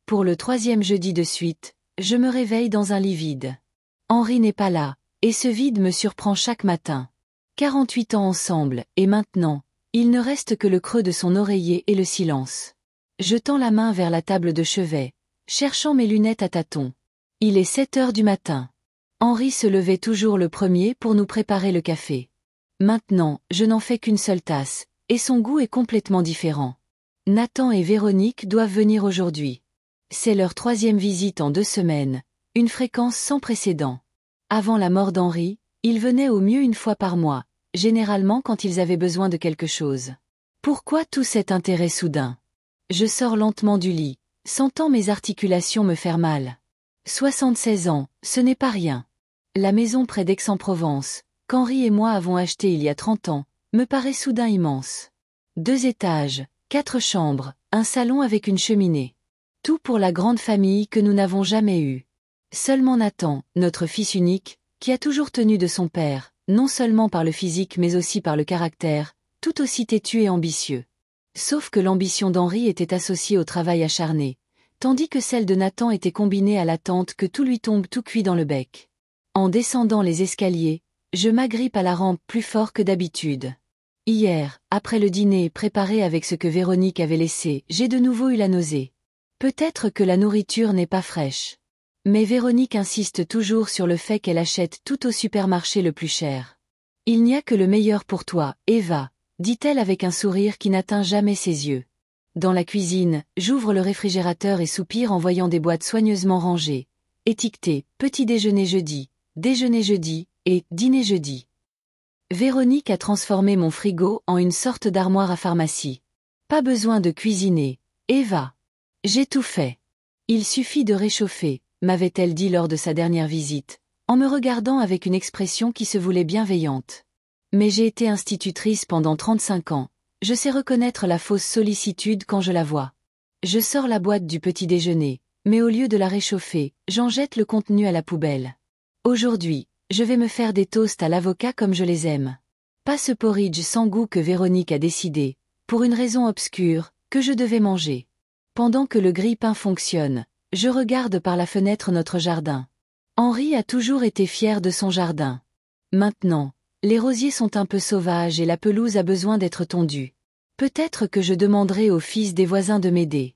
Pour le 3e jeudi de suite, je me réveille dans un lit vide. Henri n'est pas là, et ce vide me surprend chaque matin. 48 ans ensemble, et maintenant, il ne reste que le creux de son oreiller et le silence. Je tends la main vers la table de chevet, cherchant mes lunettes à tâtons. Il est 7 heures du matin. Henri se levait toujours le premier pour nous préparer le café. Maintenant, je n'en fais qu'une seule tasse, et son goût est complètement différent. Nathan et Véronique doivent venir aujourd'hui. C'est leur 3e visite en 2 semaines, une fréquence sans précédent. Avant la mort d'Henri, ils venaient au mieux une fois par mois, généralement quand ils avaient besoin de quelque chose. Pourquoi tout cet intérêt soudain? Je sors lentement du lit, sentant mes articulations me faire mal. 76 ans, ce n'est pas rien. La maison près d'Aix-en-Provence, qu'Henri et moi avons achetée il y a 30 ans, me paraît soudain immense. 2 étages, 4 chambres, un salon avec une cheminée. Tout pour la grande famille que nous n'avons jamais eue. Seulement Nathan, notre fils unique, qui a toujours tenu de son père, non seulement par le physique mais aussi par le caractère, tout aussi têtu et ambitieux. Sauf que l'ambition d'Henri était associée au travail acharné, tandis que celle de Nathan était combinée à l'attente que tout lui tombe tout cuit dans le bec. En descendant les escaliers, je m'agrippe à la rampe plus fort que d'habitude. Hier, après le dîner préparé avec ce que Véronique avait laissé, j'ai de nouveau eu la nausée. Peut-être que la nourriture n'est pas fraîche. Mais Véronique insiste toujours sur le fait qu'elle achète tout au supermarché le plus cher. Il n'y a que le meilleur pour toi, Eva, dit-elle avec un sourire qui n'atteint jamais ses yeux. Dans la cuisine, j'ouvre le réfrigérateur et soupire en voyant des boîtes soigneusement rangées, étiquetées « Petit déjeuner jeudi »,« Déjeuner jeudi » et « Dîner jeudi ». Véronique a transformé mon frigo en une sorte d'armoire à pharmacie. Pas besoin de cuisiner, Eva. J'ai tout fait. Il suffit de réchauffer, m'avait-elle dit lors de sa dernière visite, en me regardant avec une expression qui se voulait bienveillante. Mais j'ai été institutrice pendant 35 ans, je sais reconnaître la fausse sollicitude quand je la vois. Je sors la boîte du petit déjeuner, mais au lieu de la réchauffer, j'en jette le contenu à la poubelle. Aujourd'hui, je vais me faire des toasts à l'avocat comme je les aime. Pas ce porridge sans goût que Véronique a décidé, pour une raison obscure, que je devais manger. Pendant que le grille-pain fonctionne, je regarde par la fenêtre notre jardin. Henri a toujours été fier de son jardin. Maintenant, les rosiers sont un peu sauvages et la pelouse a besoin d'être tondue. Peut-être que je demanderai au fils des voisins de m'aider.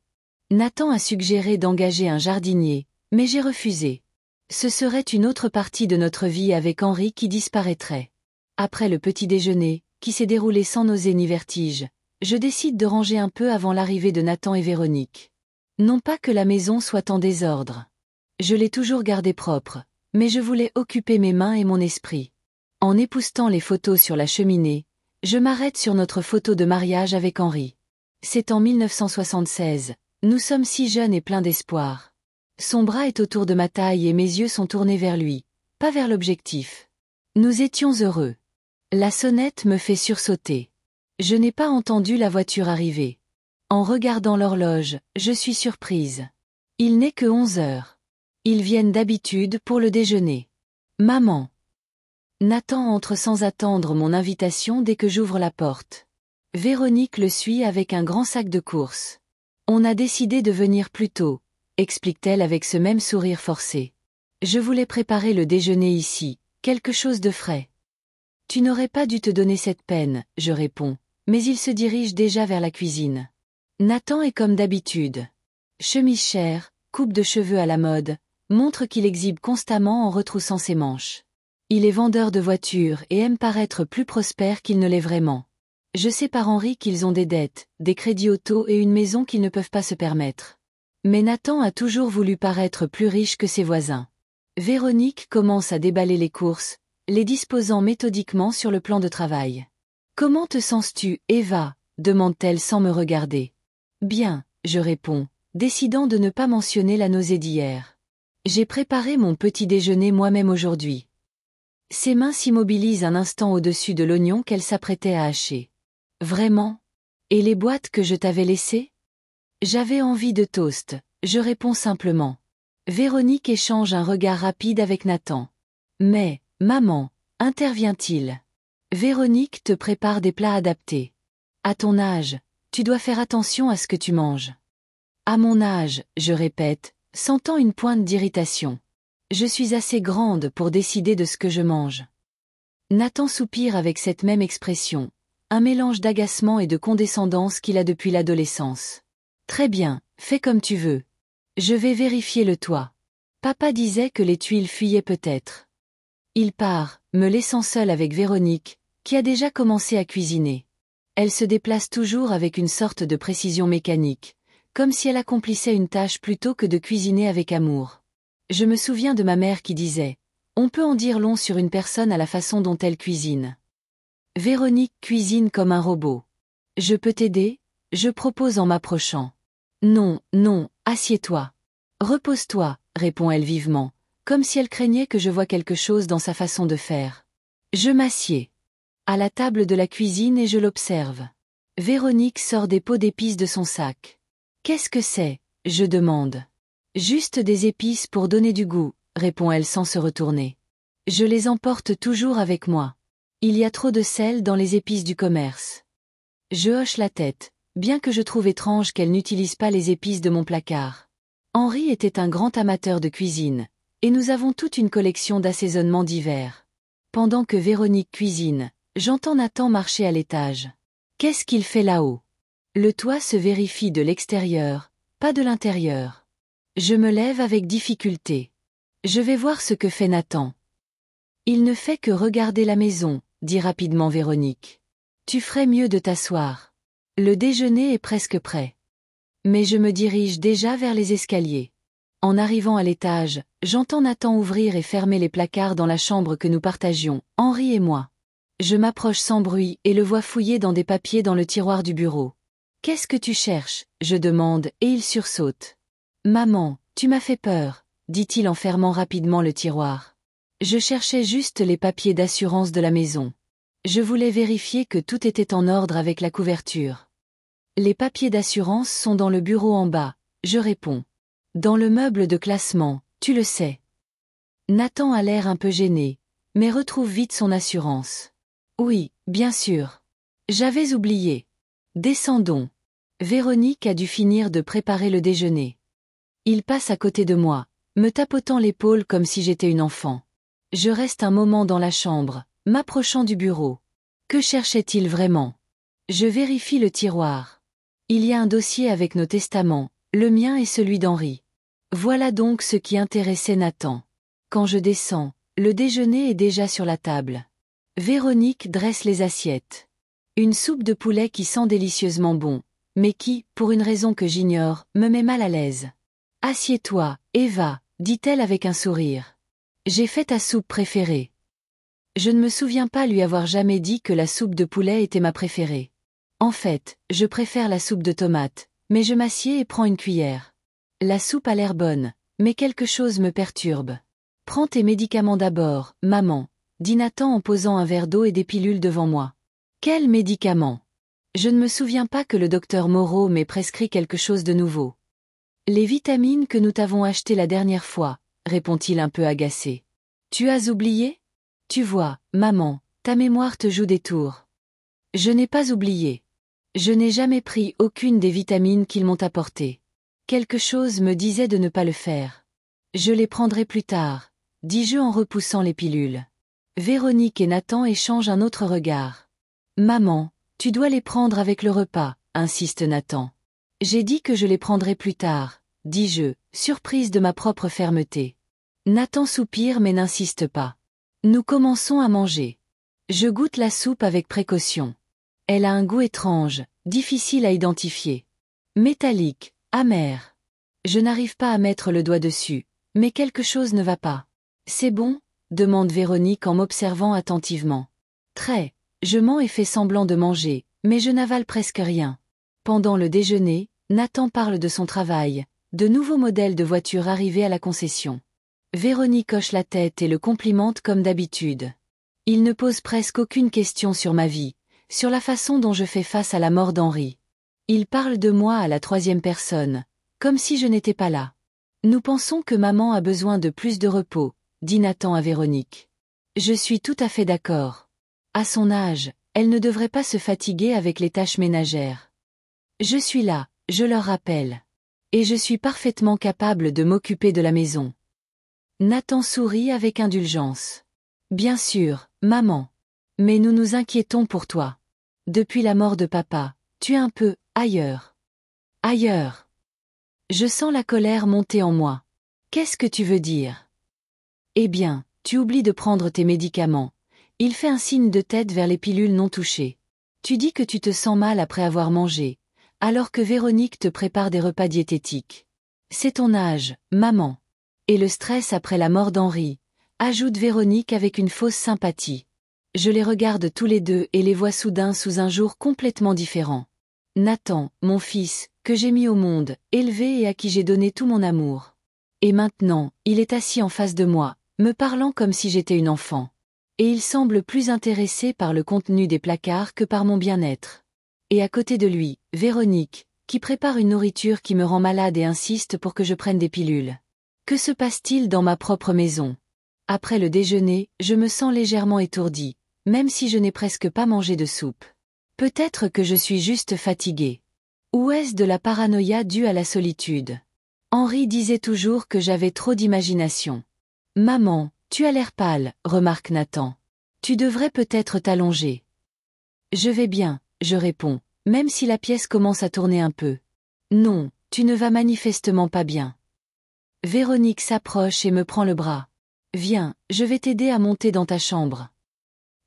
Nathan a suggéré d'engager un jardinier, mais j'ai refusé. Ce serait une autre partie de notre vie avec Henri qui disparaîtrait. Après le petit déjeuner, qui s'est déroulé sans nausée ni vertige, je décide de ranger un peu avant l'arrivée de Nathan et Véronique. Non pas que la maison soit en désordre. Je l'ai toujours gardée propre, mais je voulais occuper mes mains et mon esprit. En époussetant les photos sur la cheminée, je m'arrête sur notre photo de mariage avec Henri. C'est en 1976, nous sommes si jeunes et pleins d'espoir. Son bras est autour de ma taille et mes yeux sont tournés vers lui, pas vers l'objectif. Nous étions heureux. La sonnette me fait sursauter. Je n'ai pas entendu la voiture arriver. En regardant l'horloge, je suis surprise. Il n'est que 11 heures. Ils viennent d'habitude pour le déjeuner. Maman. Nathan entre sans attendre mon invitation dès que j'ouvre la porte. Véronique le suit avec un grand sac de courses. On a décidé de venir plus tôt, explique-t-elle avec ce même sourire forcé. Je voulais préparer le déjeuner ici, quelque chose de frais. Tu n'aurais pas dû te donner cette peine, je réponds, mais il se dirige déjà vers la cuisine. Nathan est comme d'habitude. Chemise chère, coupe de cheveux à la mode, montre qu'il exhibe constamment en retroussant ses manches. Il est vendeur de voitures et aime paraître plus prospère qu'il ne l'est vraiment. Je sais par Henri qu'ils ont des dettes, des crédits auto et une maison qu'ils ne peuvent pas se permettre. Mais Nathan a toujours voulu paraître plus riche que ses voisins. Véronique commence à déballer les courses, les disposant méthodiquement sur le plan de travail. « Comment te sens-tu, Eva ?» demande-t-elle sans me regarder. « Bien », je réponds, décidant de ne pas mentionner la nausée d'hier. J'ai préparé mon petit déjeuner moi-même aujourd'hui. Ses mains s'immobilisent un instant au-dessus de l'oignon qu'elle s'apprêtait à hacher. « Vraiment ? Et les boîtes que je t'avais laissées ? » J'avais envie de toast, je réponds simplement. Véronique échange un regard rapide avec Nathan. Mais, maman, intervient-il. Véronique te prépare des plats adaptés. À ton âge, tu dois faire attention à ce que tu manges. À mon âge, je répète, sentant une pointe d'irritation. Je suis assez grande pour décider de ce que je mange. Nathan soupire avec cette même expression, un mélange d'agacement et de condescendance qu'il a depuis l'adolescence. Très bien, fais comme tu veux. Je vais vérifier le toit. Papa disait que les tuiles fuyaient peut-être. Il part, me laissant seule avec Véronique, qui a déjà commencé à cuisiner. Elle se déplace toujours avec une sorte de précision mécanique, comme si elle accomplissait une tâche plutôt que de cuisiner avec amour. Je me souviens de ma mère qui disait « On peut en dire long sur une personne à la façon dont elle cuisine. » Véronique cuisine comme un robot. « Je peux t'aider ?» je propose en m'approchant. « Non, non, assieds-toi. »« Repose-toi » répond-elle vivement, comme si elle craignait que je voie quelque chose dans sa façon de faire. Je m'assieds à la table de la cuisine et je l'observe. Véronique sort des pots d'épices de son sac. « Qu'est-ce que c'est ?» je demande. « Juste des épices pour donner du goût », répond-elle sans se retourner. Je les emporte toujours avec moi. Il y a trop de sel dans les épices du commerce. Je hoche la tête, bien que je trouve étrange qu'elle n'utilise pas les épices de mon placard. Henri était un grand amateur de cuisine, et nous avons toute une collection d'assaisonnements divers. Pendant que Véronique cuisine, j'entends Nathan marcher à l'étage. Qu'est-ce qu'il fait là-haut? Le toit se vérifie de l'extérieur, pas de l'intérieur. Je me lève avec difficulté. Je vais voir ce que fait Nathan. Il ne fait que regarder la maison, dit rapidement Véronique. Tu ferais mieux de t'asseoir. Le déjeuner est presque prêt. Mais je me dirige déjà vers les escaliers. En arrivant à l'étage, j'entends Nathan ouvrir et fermer les placards dans la chambre que nous partagions, Henri et moi. Je m'approche sans bruit et le vois fouiller dans des papiers dans le tiroir du bureau. « Qu'est-ce que tu cherches ?» je demande, et il sursaute. « Maman, tu m'as fait peur », dit-il en fermant rapidement le tiroir. Je cherchais juste les papiers d'assurance de la maison. Je voulais vérifier que tout était en ordre avec la couverture. Les papiers d'assurance sont dans le bureau en bas, je réponds. Dans le meuble de classement, tu le sais. Nathan a l'air un peu gêné, mais retrouve vite son assurance. Oui, bien sûr. J'avais oublié. Descendons. Véronique a dû finir de préparer le déjeuner. Il passe à côté de moi, me tapotant l'épaule comme si j'étais une enfant. Je reste un moment dans la chambre, m'approchant du bureau. Que cherchait-il vraiment? Je vérifie le tiroir. Il y a un dossier avec nos testaments, le mien et celui d'Henri. Voilà donc ce qui intéressait Nathan. Quand je descends, le déjeuner est déjà sur la table. Véronique dresse les assiettes. Une soupe de poulet qui sent délicieusement bon, mais qui, pour une raison que j'ignore, me met mal à l'aise. « Assieds-toi, Eva », dit-elle avec un sourire. « J'ai fait ta soupe préférée. » Je ne me souviens pas lui avoir jamais dit que la soupe de poulet était ma préférée. En fait, je préfère la soupe de tomates, mais je m'assieds et prends une cuillère. La soupe a l'air bonne, mais quelque chose me perturbe. « Prends tes médicaments d'abord, maman », dit Nathan en posant un verre d'eau et des pilules devant moi. Quels médicaments? Je ne me souviens pas que le docteur Moreau m'ait prescrit quelque chose de nouveau. Les vitamines que nous t'avons achetées la dernière fois, répond-il un peu agacé. Tu as oublié? Tu vois, maman, ta mémoire te joue des tours. Je n'ai pas oublié. Je n'ai jamais pris aucune des vitamines qu'ils m'ont apportées. Quelque chose me disait de ne pas le faire. Je les prendrai plus tard, dis-je en repoussant les pilules. Véronique et Nathan échangent un autre regard. Maman, tu dois les prendre avec le repas, insiste Nathan. J'ai dit que je les prendrais plus tard, dis-je, surprise de ma propre fermeté. Nathan soupire mais n'insiste pas. Nous commençons à manger. Je goûte la soupe avec précaution. Elle a un goût étrange, difficile à identifier. Métallique, amer. Je n'arrive pas à mettre le doigt dessus, mais quelque chose ne va pas. C'est bon? Demande Véronique en m'observant attentivement. Très. Je mens et fais semblant de manger, mais je n'avale presque rien. Pendant le déjeuner, Nathan parle de son travail, de nouveaux modèles de voitures arrivés à la concession. Véronique hoche la tête et le complimente comme d'habitude. Il ne pose presque aucune question sur ma vie, sur la façon dont je fais face à la mort d'Henri. Il parle de moi à la troisième personne, comme si je n'étais pas là. Nous pensons que maman a besoin de plus de repos, dit Nathan à Véronique. Je suis tout à fait d'accord. À son âge, elle ne devrait pas se fatiguer avec les tâches ménagères. Je suis là, je leur rappelle. Et je suis parfaitement capable de m'occuper de la maison. Nathan sourit avec indulgence. Bien sûr, maman. Mais nous nous inquiétons pour toi. Depuis la mort de papa, tu es un peu ailleurs. Ailleurs. Je sens la colère monter en moi. Qu'est-ce que tu veux dire? Eh bien, tu oublies de prendre tes médicaments. Il fait un signe de tête vers les pilules non touchées. Tu dis que tu te sens mal après avoir mangé, alors que Véronique te prépare des repas diététiques. C'est ton âge, maman. Et le stress après la mort d'Henri, ajoute Véronique avec une fausse sympathie. Je les regarde tous les deux et les vois soudain sous un jour complètement différent. Nathan, mon fils, que j'ai mis au monde, élevé et à qui j'ai donné tout mon amour. Et maintenant, il est assis en face de moi, me parlant comme si j'étais une enfant. Et il semble plus intéressé par le contenu des placards que par mon bien-être. Et à côté de lui, Véronique, qui prépare une nourriture qui me rend malade et insiste pour que je prenne des pilules. Que se passe-t-il dans ma propre maison? Après le déjeuner, je me sens légèrement étourdie, même si je n'ai presque pas mangé de soupe. Peut-être que je suis juste fatiguée. Ou est-ce de la paranoïa due à la solitude? Henri disait toujours que j'avais trop d'imagination. Maman, tu as l'air pâle, remarque Nathan. Tu devrais peut-être t'allonger. Je vais bien, je réponds, même si la pièce commence à tourner un peu. Non, tu ne vas manifestement pas bien. Véronique s'approche et me prend le bras. Viens, je vais t'aider à monter dans ta chambre.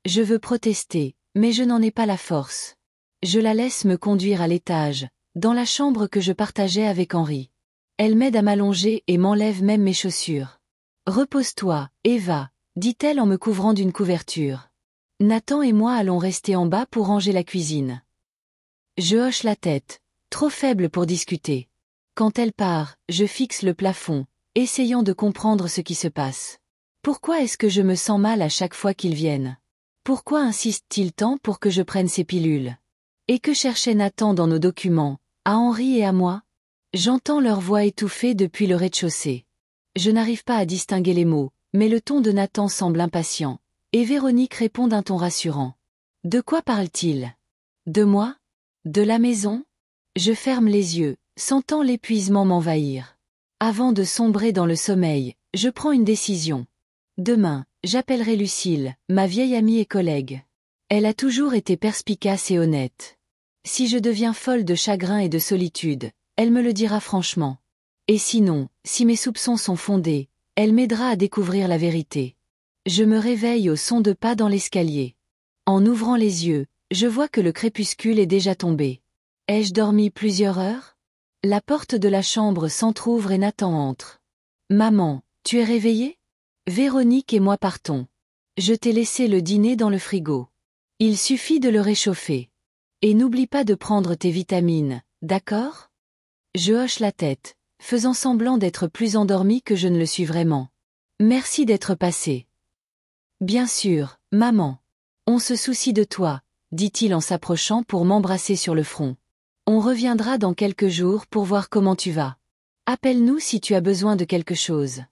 Je veux protester, mais je n'en ai pas la force. Je la laisse me conduire à l'étage, dans la chambre que je partageais avec Henri. Elle m'aide à m'allonger et m'enlève même mes chaussures. Repose-toi, Eva, dit-elle en me couvrant d'une couverture. Nathan et moi allons rester en bas pour ranger la cuisine. Je hoche la tête, trop faible pour discuter. Quand elle part, je fixe le plafond, essayant de comprendre ce qui se passe. Pourquoi est-ce que je me sens mal à chaque fois qu'ils viennent? Pourquoi insiste-t-il tant pour que je prenne ces pilules? Et que cherchait Nathan dans nos documents, à Henri et à moi? J'entends leur voix étouffée depuis le rez-de-chaussée. Je n'arrive pas à distinguer les mots, mais le ton de Nathan semble impatient, et Véronique répond d'un ton rassurant. De quoi parle-t-il? De moi? De la maison? Je ferme les yeux, sentant l'épuisement m'envahir. Avant de sombrer dans le sommeil, je prends une décision. Demain, j'appellerai Lucille, ma vieille amie et collègue. Elle a toujours été perspicace et honnête. Si je deviens folle de chagrin et de solitude, elle me le dira franchement. Et sinon, si mes soupçons sont fondés, elle m'aidera à découvrir la vérité. Je me réveille au son de pas dans l'escalier. En ouvrant les yeux, je vois que le crépuscule est déjà tombé. Ai-je dormi plusieurs heures? La porte de la chambre s'entr'ouvre et Nathan entre. Maman, tu es réveillée? Véronique et moi partons. Je t'ai laissé le dîner dans le frigo. Il suffit de le réchauffer. Et n'oublie pas de prendre tes vitamines, d'accord? Je hoche la tête, faisant semblant d'être plus endormie que je ne le suis vraiment. Merci d'être passé. Bien sûr, maman. On se soucie de toi, dit-il en s'approchant pour m'embrasser sur le front. On reviendra dans quelques jours pour voir comment tu vas. Appelle-nous si tu as besoin de quelque chose.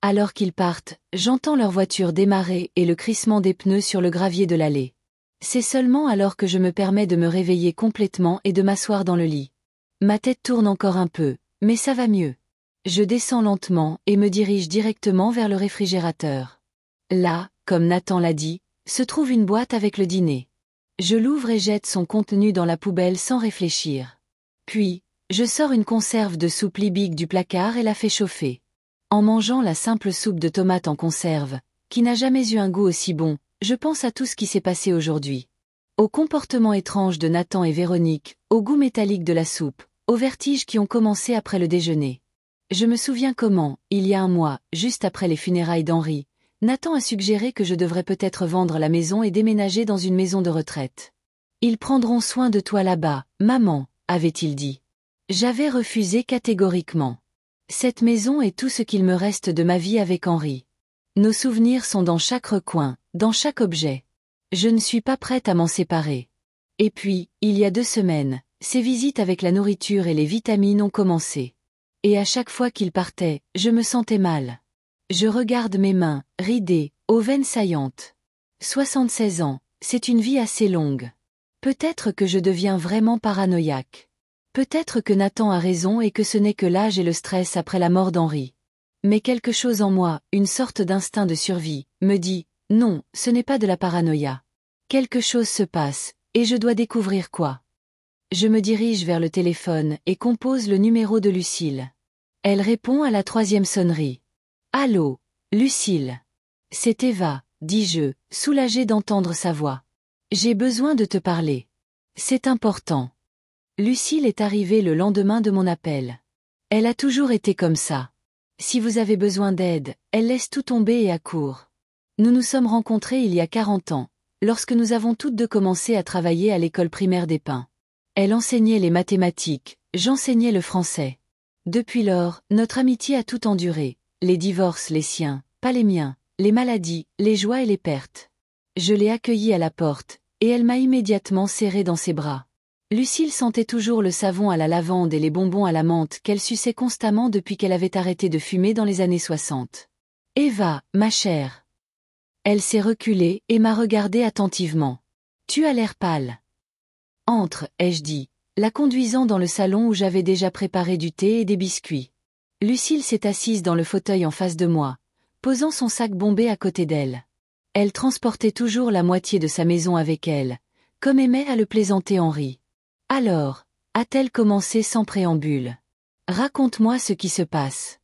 Alors qu'ils partent, j'entends leur voiture démarrer et le crissement des pneus sur le gravier de l'allée. C'est seulement alors que je me permets de me réveiller complètement et de m'asseoir dans le lit. Ma tête tourne encore un peu, mais ça va mieux. Je descends lentement et me dirige directement vers le réfrigérateur. Là, comme Nathan l'a dit, se trouve une boîte avec le dîner. Je l'ouvre et jette son contenu dans la poubelle sans réfléchir. Puis, je sors une conserve de soupe libique du placard et la fais chauffer. En mangeant la simple soupe de tomates en conserve, qui n'a jamais eu un goût aussi bon, je pense à tout ce qui s'est passé aujourd'hui. Au comportement étrange de Nathan et Véronique, au goût métallique de la soupe, aux vertiges qui ont commencé après le déjeuner. Je me souviens comment, il y a un mois, juste après les funérailles d'Henri, Nathan a suggéré que je devrais peut-être vendre la maison et déménager dans une maison de retraite. Ils prendront soin de toi là-bas, maman, avait-il dit. J'avais refusé catégoriquement. Cette maison est tout ce qu'il me reste de ma vie avec Henri. Nos souvenirs sont dans chaque recoin, dans chaque objet. Je ne suis pas prête à m'en séparer. Et puis, il y a 2 semaines, ces visites avec la nourriture et les vitamines ont commencé. Et à chaque fois qu'il partait, je me sentais mal. Je regarde mes mains, ridées, aux veines saillantes. 76 ans, c'est une vie assez longue. Peut-être que je deviens vraiment paranoïaque. Peut-être que Nathan a raison et que ce n'est que l'âge et le stress après la mort d'Henri. Mais quelque chose en moi, une sorte d'instinct de survie, me dit, non, ce n'est pas de la paranoïa. Quelque chose se passe, et je dois découvrir quoi. Je me dirige vers le téléphone et compose le numéro de Lucille. Elle répond à la 3e sonnerie. Allô, Lucille. C'est Eva, dis-je, soulagée d'entendre sa voix. J'ai besoin de te parler. C'est important. Lucille est arrivée le lendemain de mon appel. Elle a toujours été comme ça. Si vous avez besoin d'aide, elle laisse tout tomber et accourt. Nous nous sommes rencontrés il y a 40 ans, lorsque nous avons toutes deux commencé à travailler à l'école primaire des Pins. Elle enseignait les mathématiques, j'enseignais le français. Depuis lors, notre amitié a tout enduré, les divorces les siens, pas les miens, les maladies, les joies et les pertes. Je l'ai accueillie à la porte, et elle m'a immédiatement serré dans ses bras. Lucille sentait toujours le savon à la lavande et les bonbons à la menthe qu'elle suçait constamment depuis qu'elle avait arrêté de fumer dans les années 60. « Eva, ma chère. » Elle s'est reculée et m'a regardé attentivement. « Tu as l'air pâle. »« Entre, ai-je dit, la conduisant dans le salon où j'avais déjà préparé du thé et des biscuits. Lucille s'est assise dans le fauteuil en face de moi, posant son sac bombé à côté d'elle. Elle transportait toujours la moitié de sa maison avec elle, comme aimait à le plaisanter Henri. Alors, a-t-elle commencé sans préambule. Raconte-moi ce qui se passe.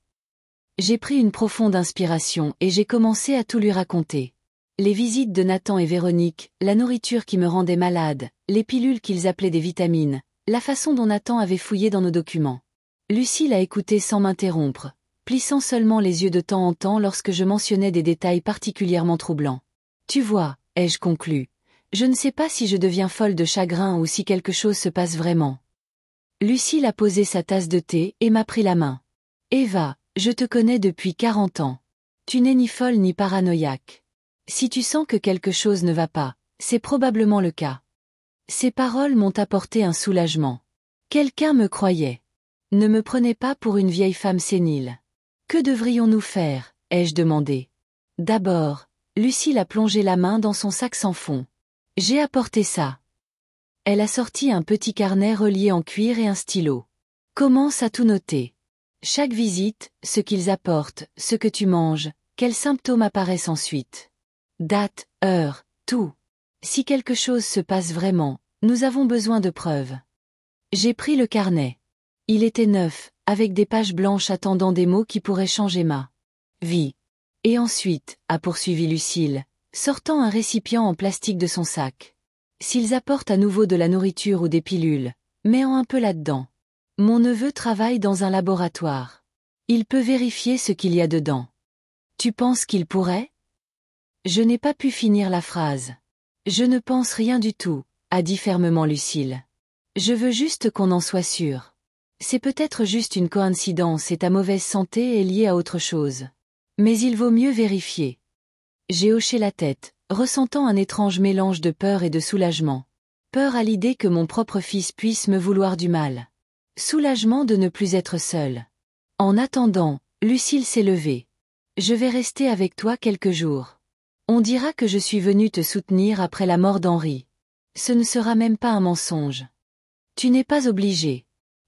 J'ai pris une profonde inspiration et j'ai commencé à tout lui raconter. Les visites de Nathan et Véronique, la nourriture qui me rendait malade, les pilules qu'ils appelaient des vitamines, la façon dont Nathan avait fouillé dans nos documents. Lucille a écouté sans m'interrompre, plissant seulement les yeux de temps en temps lorsque je mentionnais des détails particulièrement troublants. Tu vois, ai-je conclu. Je ne sais pas si je deviens folle de chagrin ou si quelque chose se passe vraiment. Lucille a posé sa tasse de thé et m'a pris la main. Eva, je te connais depuis 40 ans. Tu n'es ni folle ni paranoïaque. Si tu sens que quelque chose ne va pas, c'est probablement le cas. Ces paroles m'ont apporté un soulagement. Quelqu'un me croyait. Ne me prenez pas pour une vieille femme sénile. Que devrions-nous faire, ai-je demandé. D'abord, Lucille a plongé la main dans son sac sans fond. J'ai apporté ça. Elle a sorti un petit carnet relié en cuir et un stylo. Commence à tout noter. Chaque visite, ce qu'ils apportent, ce que tu manges, quels symptômes apparaissent ensuite. Date, heure, tout. Si quelque chose se passe vraiment, nous avons besoin de preuves. J'ai pris le carnet. Il était neuf, avec des pages blanches attendant des mots qui pourraient changer ma vie. Et ensuite, a poursuivi Lucille, sortant un récipient en plastique de son sac. S'ils apportent à nouveau de la nourriture ou des pilules, mets-en un peu là-dedans. Mon neveu travaille dans un laboratoire. Il peut vérifier ce qu'il y a dedans. Tu penses qu'il pourrait? Je n'ai pas pu finir la phrase. Je ne pense rien du tout, a dit fermement Lucille. Je veux juste qu'on en soit sûr. C'est peut-être juste une coïncidence et ta mauvaise santé est liée à autre chose. Mais il vaut mieux vérifier. J'ai hoché la tête, ressentant un étrange mélange de peur et de soulagement. Peur à l'idée que mon propre fils puisse me vouloir du mal. Soulagement de ne plus être seul. En attendant, Lucille s'est levée. Je vais rester avec toi quelques jours. On dira que je suis venue te soutenir après la mort d'Henri. Ce ne sera même pas un mensonge. Tu n'es pas obligé.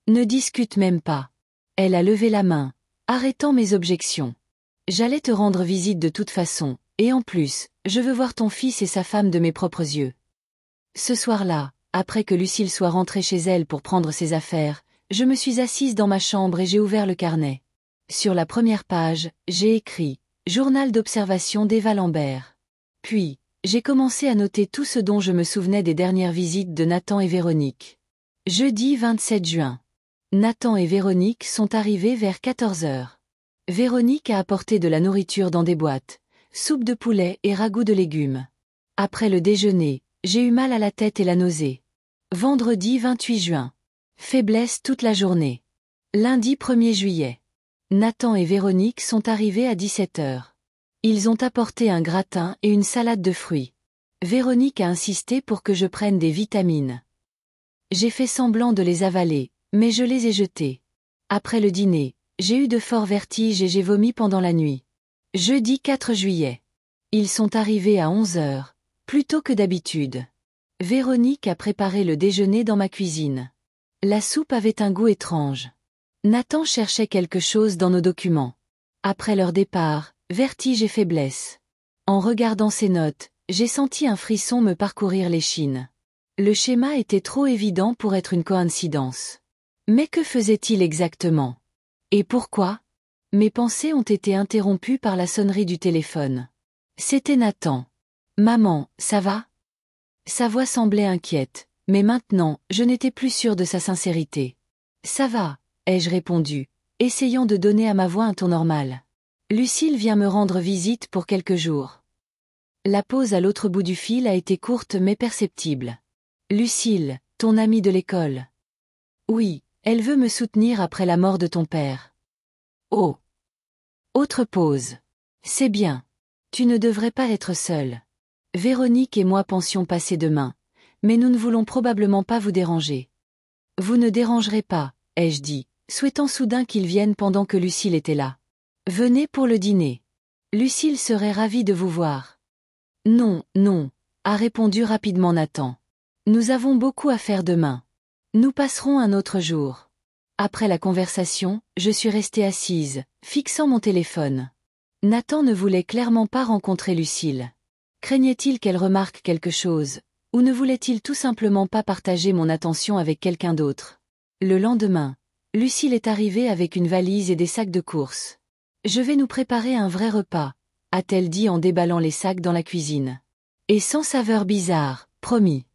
Ne discute même pas. Elle a levé la main, arrêtant mes objections. J'allais te rendre visite de toute façon, et en plus, je veux voir ton fils et sa femme de mes propres yeux. Ce soir-là, après que Lucille soit rentrée chez elle pour prendre ses affaires, je me suis assise dans ma chambre et j'ai ouvert le carnet. Sur la première page, j'ai écrit « Journal d'observation d'Eva Lambert ». Puis, j'ai commencé à noter tout ce dont je me souvenais des dernières visites de Nathan et Véronique. Jeudi 27 juin. Nathan et Véronique sont arrivés vers 14 heures. Véronique a apporté de la nourriture dans des boîtes, soupe de poulet et ragoût de légumes. Après le déjeuner, j'ai eu mal à la tête et la nausée. Vendredi 28 juin. Faiblesse toute la journée. Lundi 1er juillet. Nathan et Véronique sont arrivés à 17 heures. Ils ont apporté un gratin et une salade de fruits. Véronique a insisté pour que je prenne des vitamines. J'ai fait semblant de les avaler, mais je les ai jetés. Après le dîner, j'ai eu de forts vertiges et j'ai vomi pendant la nuit. Jeudi 4 juillet. Ils sont arrivés à 11 heures, plus tôt que d'habitude. Véronique a préparé le déjeuner dans ma cuisine. La soupe avait un goût étrange. Nathan cherchait quelque chose dans nos documents. Après leur départ, vertige et faiblesse. En regardant ses notes, j'ai senti un frisson me parcourir l'échine. Le schéma était trop évident pour être une coïncidence. Mais que faisait-il exactement? Et pourquoi? Mes pensées ont été interrompues par la sonnerie du téléphone. C'était Nathan. Maman, ça va? Sa voix semblait inquiète, mais maintenant, je n'étais plus sûre de sa sincérité. Ça va, ai-je répondu, essayant de donner à ma voix un ton normal. Lucille vient me rendre visite pour quelques jours. La pause à l'autre bout du fil a été courte mais perceptible. Lucille, ton amie de l'école. Oui, elle veut me soutenir après la mort de ton père. Oh. Autre pause. C'est bien. Tu ne devrais pas être seule. Véronique et moi pensions passer demain, mais nous ne voulons probablement pas vous déranger. Vous ne dérangerez pas, ai-je dit, souhaitant soudain qu'ils viennent pendant que Lucille était là. Venez pour le dîner. Lucille serait ravie de vous voir. Non, non, a répondu rapidement Nathan. Nous avons beaucoup à faire demain. Nous passerons un autre jour. Après la conversation, je suis restée assise, fixant mon téléphone. Nathan ne voulait clairement pas rencontrer Lucille. Craignait-il qu'elle remarque quelque chose, ou ne voulait-il tout simplement pas partager mon attention avec quelqu'un d'autre? Le lendemain, Lucille est arrivée avec une valise et des sacs de course. Je vais nous préparer un vrai repas, a-t-elle dit en déballant les sacs dans la cuisine. Et sans saveur bizarre, promis.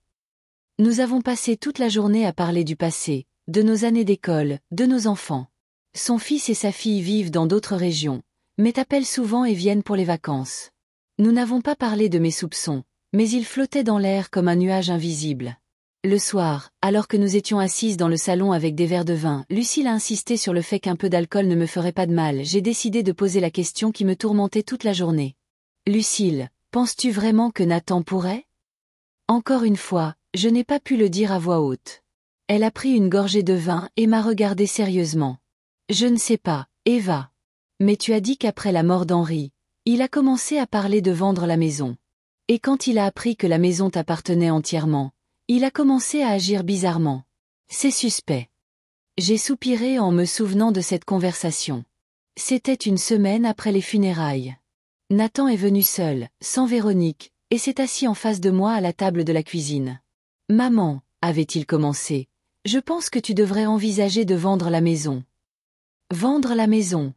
Nous avons passé toute la journée à parler du passé, de nos années d'école, de nos enfants. Son fils et sa fille vivent dans d'autres régions, mais t'appellent souvent et viennent pour les vacances. Nous n'avons pas parlé de mes soupçons, mais ils flottaient dans l'air comme un nuage invisible. Le soir, alors que nous étions assises dans le salon avec des verres de vin, Lucille a insisté sur le fait qu'un peu d'alcool ne me ferait pas de mal. J'ai décidé de poser la question qui me tourmentait toute la journée. Lucille, penses-tu vraiment que Nathan pourrait? Encore une fois, je n'ai pas pu le dire à voix haute. Elle a pris une gorgée de vin et m'a regardé sérieusement. Je ne sais pas, Eva. Mais tu as dit qu'après la mort d'Henri, il a commencé à parler de vendre la maison. Et quand il a appris que la maison t'appartenait entièrement, il a commencé à agir bizarrement. C'est suspect. J'ai soupiré en me souvenant de cette conversation. C'était une semaine après les funérailles. Nathan est venu seul, sans Véronique, et s'est assis en face de moi à la table de la cuisine. Maman, avait-il commencé, je pense que tu devrais envisager de vendre la maison. Vendre la maison.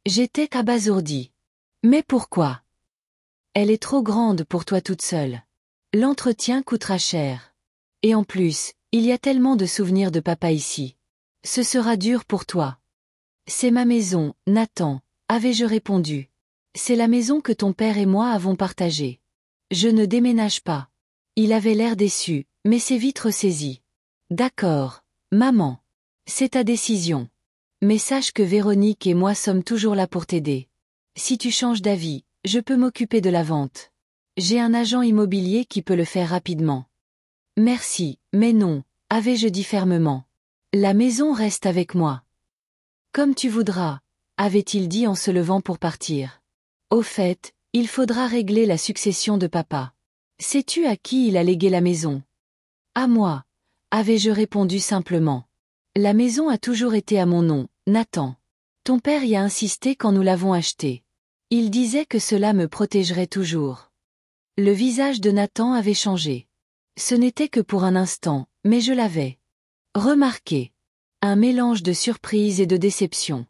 J'étais abasourdie. Mais pourquoi? Elle est trop grande pour toi toute seule. L'entretien coûtera cher. Et en plus, il y a tellement de souvenirs de papa ici. Ce sera dur pour toi. C'est ma maison, Nathan, avais-je répondu. C'est la maison que ton père et moi avons partagée. Je ne déménage pas. Il avait l'air déçu, mais s'est vite ressaisi. D'accord, maman. C'est ta décision. Mais sache que Véronique et moi sommes toujours là pour t'aider. Si tu changes d'avis, je peux m'occuper de la vente. J'ai un agent immobilier qui peut le faire rapidement. Merci, mais non, avais-je dit fermement. La maison reste avec moi. Comme tu voudras, avait-il dit en se levant pour partir. Au fait, il faudra régler la succession de papa. Sais-tu à qui il a légué la maison? À moi, avais-je répondu simplement. La maison a toujours été à mon nom, Nathan. Ton père y a insisté quand nous l'avons achetée. Il disait que cela me protégerait toujours. Le visage de Nathan avait changé. Ce n'était que pour un instant, mais je l'avais remarqué. Un mélange de surprise et de déception.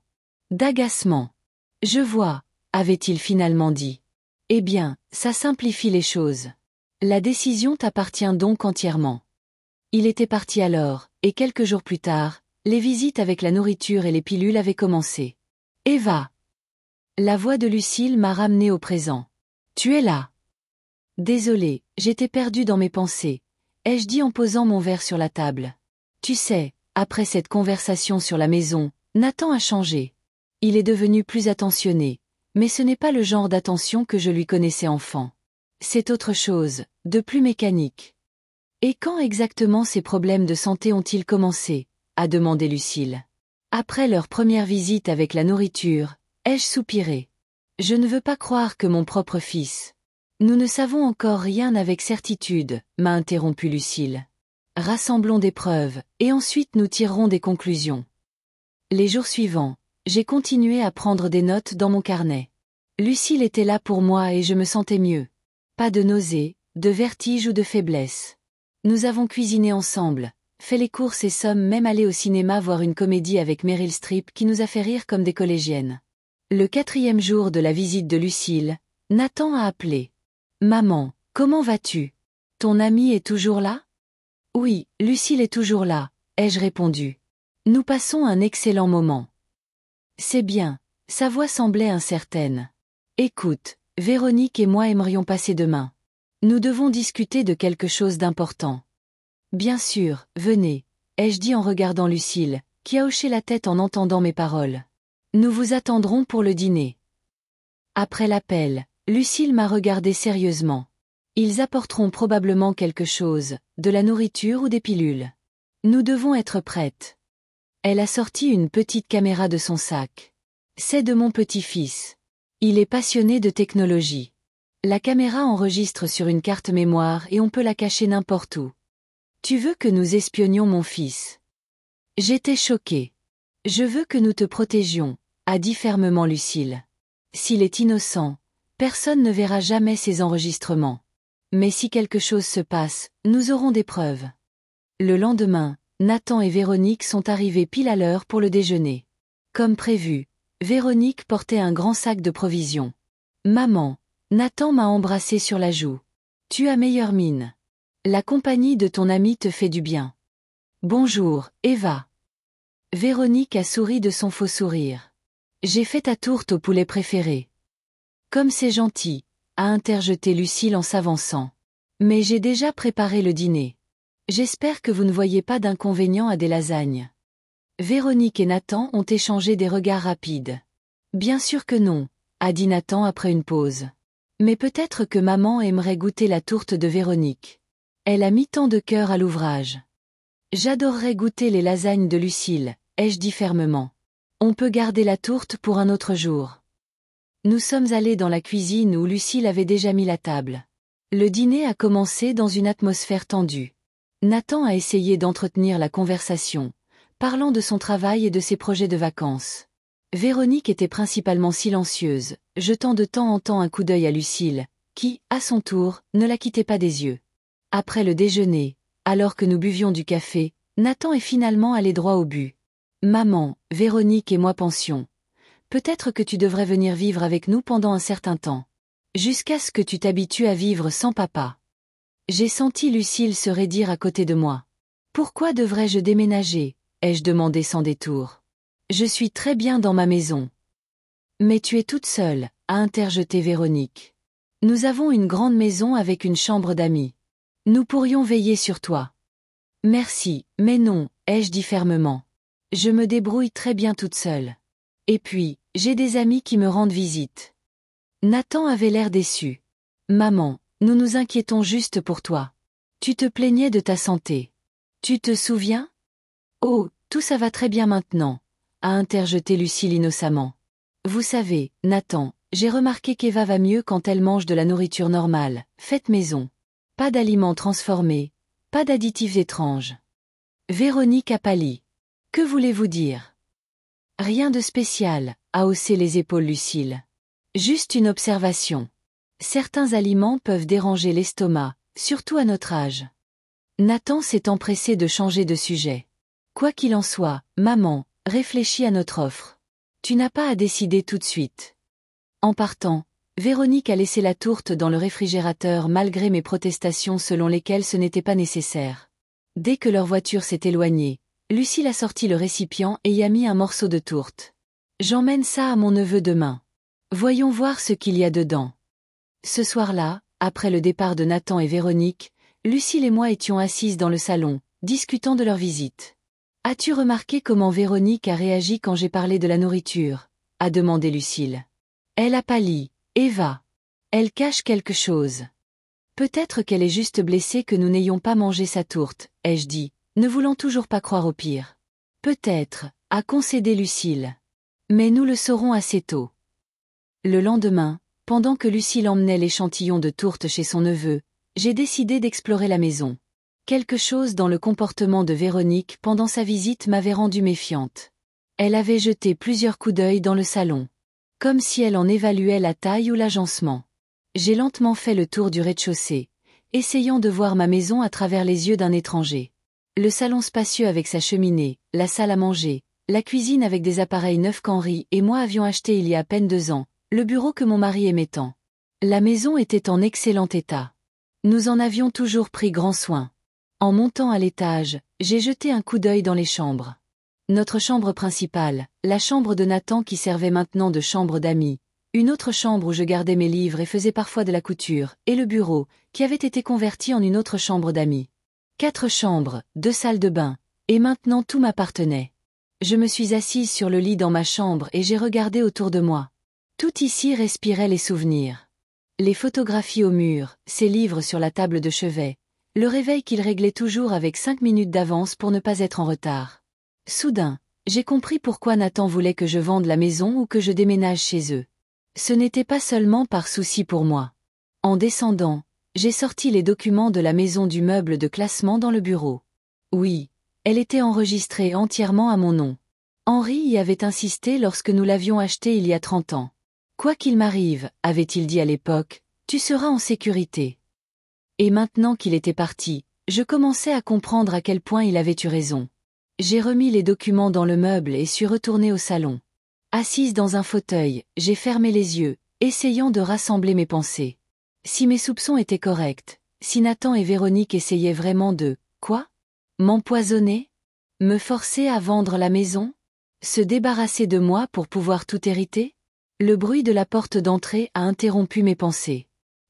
D'agacement. Je vois, avait-il finalement dit. Eh bien, ça simplifie les choses. La décision t'appartient donc entièrement. Il était parti alors, et quelques jours plus tard, les visites avec la nourriture et les pilules avaient commencé. Eva. La voix de Lucille m'a ramené au présent. Tu es là. Désolée, j'étais perdue dans mes pensées, ai-je dit en posant mon verre sur la table. Tu sais, après cette conversation sur la maison, Nathan a changé. Il est devenu plus attentionné, mais ce n'est pas le genre d'attention que je lui connaissais enfant. C'est autre chose, de plus mécanique. Et quand exactement ces problèmes de santé ont-ils commencé? A demandé Lucille. Après leur première visite avec la nourriture, ai-je soupiré. Je ne veux pas croire que mon propre fils. Nous ne savons encore rien avec certitude, m'a interrompu Lucille. Rassemblons des preuves, et ensuite nous tirerons des conclusions. Les jours suivants, j'ai continué à prendre des notes dans mon carnet. Lucille était là pour moi et je me sentais mieux. Pas de nausées, de vertige ou de faiblesse. Nous avons cuisiné ensemble, fait les courses et sommes même allés au cinéma voir une comédie avec Meryl Streep qui nous a fait rire comme des collégiennes. Le 4e jour de la visite de Lucille, Nathan a appelé. « Maman, comment vas-tu? Ton ami est toujours là? » « Oui, Lucille est toujours là, » ai-je répondu. « Nous passons un excellent moment. » « C'est bien. » Sa voix semblait incertaine. « Écoute, Véronique et moi aimerions passer demain. Nous devons discuter de quelque chose d'important. » « Bien sûr, venez, » ai-je dit en regardant Lucille, qui a hoché la tête en entendant mes paroles. « Nous vous attendrons pour le dîner. » Après l'appel, Lucille m'a regardé sérieusement. « Ils apporteront probablement quelque chose, de la nourriture ou des pilules. Nous devons être prêtes. » Elle a sorti une petite caméra de son sac. « C'est de mon petit-fils. Il est passionné de technologie. La caméra enregistre sur une carte mémoire et on peut la cacher n'importe où. Tu veux que nous espionnions mon fils? » J'étais choquée. « Je veux que nous te protégions, » a dit fermement Lucille. « S'il est innocent, personne ne verra jamais ces enregistrements. Mais si quelque chose se passe, nous aurons des preuves. » Le lendemain, Nathan et Véronique sont arrivés pile à l'heure pour le déjeuner. Comme prévu, Véronique portait un grand sac de provisions. « Maman, » Nathan m'a embrassé sur la joue. « Tu as meilleure mine. La compagnie de ton ami te fait du bien. »« Bonjour, Eva. » Véronique a souri de son faux sourire. « J'ai fait ta tourte au poulet préféré. »« Comme c'est gentil, » a interjeté Lucille en s'avançant. « Mais j'ai déjà préparé le dîner. J'espère que vous ne voyez pas d'inconvénient à des lasagnes. » Véronique et Nathan ont échangé des regards rapides. « Bien sûr que non, » a dit Nathan après une pause. « Mais peut-être que maman aimerait goûter la tourte de Véronique. Elle a mis tant de cœur à l'ouvrage. »« J'adorerais goûter les lasagnes de Lucille, » ai-je dit fermement. « On peut garder la tourte pour un autre jour. » Nous sommes allés dans la cuisine où Lucille avait déjà mis la table. Le dîner a commencé dans une atmosphère tendue. Nathan a essayé d'entretenir la conversation, parlant de son travail et de ses projets de vacances. Véronique était principalement silencieuse, jetant de temps en temps un coup d'œil à Lucille, qui, à son tour, ne la quittait pas des yeux. Après le déjeuner, alors que nous buvions du café, Nathan est finalement allé droit au but. « Maman, Véronique et moi pensions. Peut-être que tu devrais venir vivre avec nous pendant un certain temps. Jusqu'à ce que tu t'habitues à vivre sans papa. » J'ai senti Lucille se raidir à côté de moi. « Pourquoi devrais-je déménager ?» ai-je demandé sans détour. « Je suis très bien dans ma maison. »« Mais tu es toute seule, » a interjeté Véronique. « Nous avons une grande maison avec une chambre d'amis. Nous pourrions veiller sur toi. »« Merci, mais non, » ai-je dit fermement. « Je me débrouille très bien toute seule. Et puis, j'ai des amis qui me rendent visite. » Nathan avait l'air déçu. « Maman, nous nous inquiétons juste pour toi. Tu te plaignais de ta santé. Tu te souviens? »« Oh, tout ça va très bien maintenant, » a interjeté Lucille innocemment. « Vous savez, Nathan, j'ai remarqué qu'Eva va mieux quand elle mange de la nourriture normale, faite maison. Pas d'aliments transformés, pas d'additifs étranges. » Véronique a pâli. « Que voulez-vous dire? » « Rien de spécial, » a haussé les épaules Lucille. « Juste une observation. Certains aliments peuvent déranger l'estomac, surtout à notre âge. » Nathan s'est empressé de changer de sujet. « Quoi qu'il en soit, maman, réfléchis à notre offre. Tu n'as pas à décider tout de suite. » En partant, Véronique a laissé la tourte dans le réfrigérateur malgré mes protestations selon lesquelles ce n'était pas nécessaire. Dès que leur voiture s'est éloignée, Lucille a sorti le récipient et y a mis un morceau de tourte. « J'emmène ça à mon neveu demain. Voyons voir ce qu'il y a dedans. » Ce soir-là, après le départ de Nathan et Véronique, Lucille et moi étions assises dans le salon, discutant de leur visite. « As-tu remarqué comment Véronique a réagi quand j'ai parlé de la nourriture ?» a demandé Lucille. Elle a pâli. « Eva. Elle cache quelque chose. » « Peut-être qu'elle est juste blessée que nous n'ayons pas mangé sa tourte, » ai-je dit, ne voulant toujours pas croire au pire. « Peut-être, » a concédé Lucille. « Mais nous le saurons assez tôt. » Le lendemain, pendant que Lucille emmenait l'échantillon de tourte chez son neveu, j'ai décidé d'explorer la maison. Quelque chose dans le comportement de Véronique pendant sa visite m'avait rendue méfiante. Elle avait jeté plusieurs coups d'œil dans le salon. Comme si elle en évaluait la taille ou l'agencement. J'ai lentement fait le tour du rez-de-chaussée, essayant de voir ma maison à travers les yeux d'un étranger. Le salon spacieux avec sa cheminée, la salle à manger, la cuisine avec des appareils neufs qu'Henri et moi avions achetés il y a à peine 2 ans, le bureau que mon mari aimait tant. La maison était en excellent état. Nous en avions toujours pris grand soin. En montant à l'étage, j'ai jeté un coup d'œil dans les chambres. Notre chambre principale, la chambre de Nathan qui servait maintenant de chambre d'amis, une autre chambre où je gardais mes livres et faisais parfois de la couture, et le bureau, qui avait été converti en une autre chambre d'amis. 4 chambres, 2 salles de bain, et maintenant tout m'appartenait. Je me suis assise sur le lit dans ma chambre et j'ai regardé autour de moi. Tout ici respirait les souvenirs. Les photographies au mur, ses livres sur la table de chevet, le réveil qu'il réglait toujours avec 5 minutes d'avance pour ne pas être en retard. Soudain, j'ai compris pourquoi Nathan voulait que je vende la maison ou que je déménage chez eux. Ce n'était pas seulement par souci pour moi. En descendant, j'ai sorti les documents de la maison du meuble de classement dans le bureau. Oui, elle était enregistrée entièrement à mon nom. Henri y avait insisté lorsque nous l'avions achetée il y a 30 ans. Quoi qu'il m'arrive, avait-il dit à l'époque, tu seras en sécurité. Et maintenant qu'il était parti, je commençais à comprendre à quel point il avait eu raison. J'ai remis les documents dans le meuble et suis retournée au salon. Assise dans un fauteuil, j'ai fermé les yeux, essayant de rassembler mes pensées. Si mes soupçons étaient corrects, si Nathan et Véronique essayaient vraiment de, quoi? M'empoisonner? Me forcer à vendre la maison? Se débarrasser de moi pour pouvoir tout hériter? Le bruit de la porte d'entrée a interrompu mes pensées.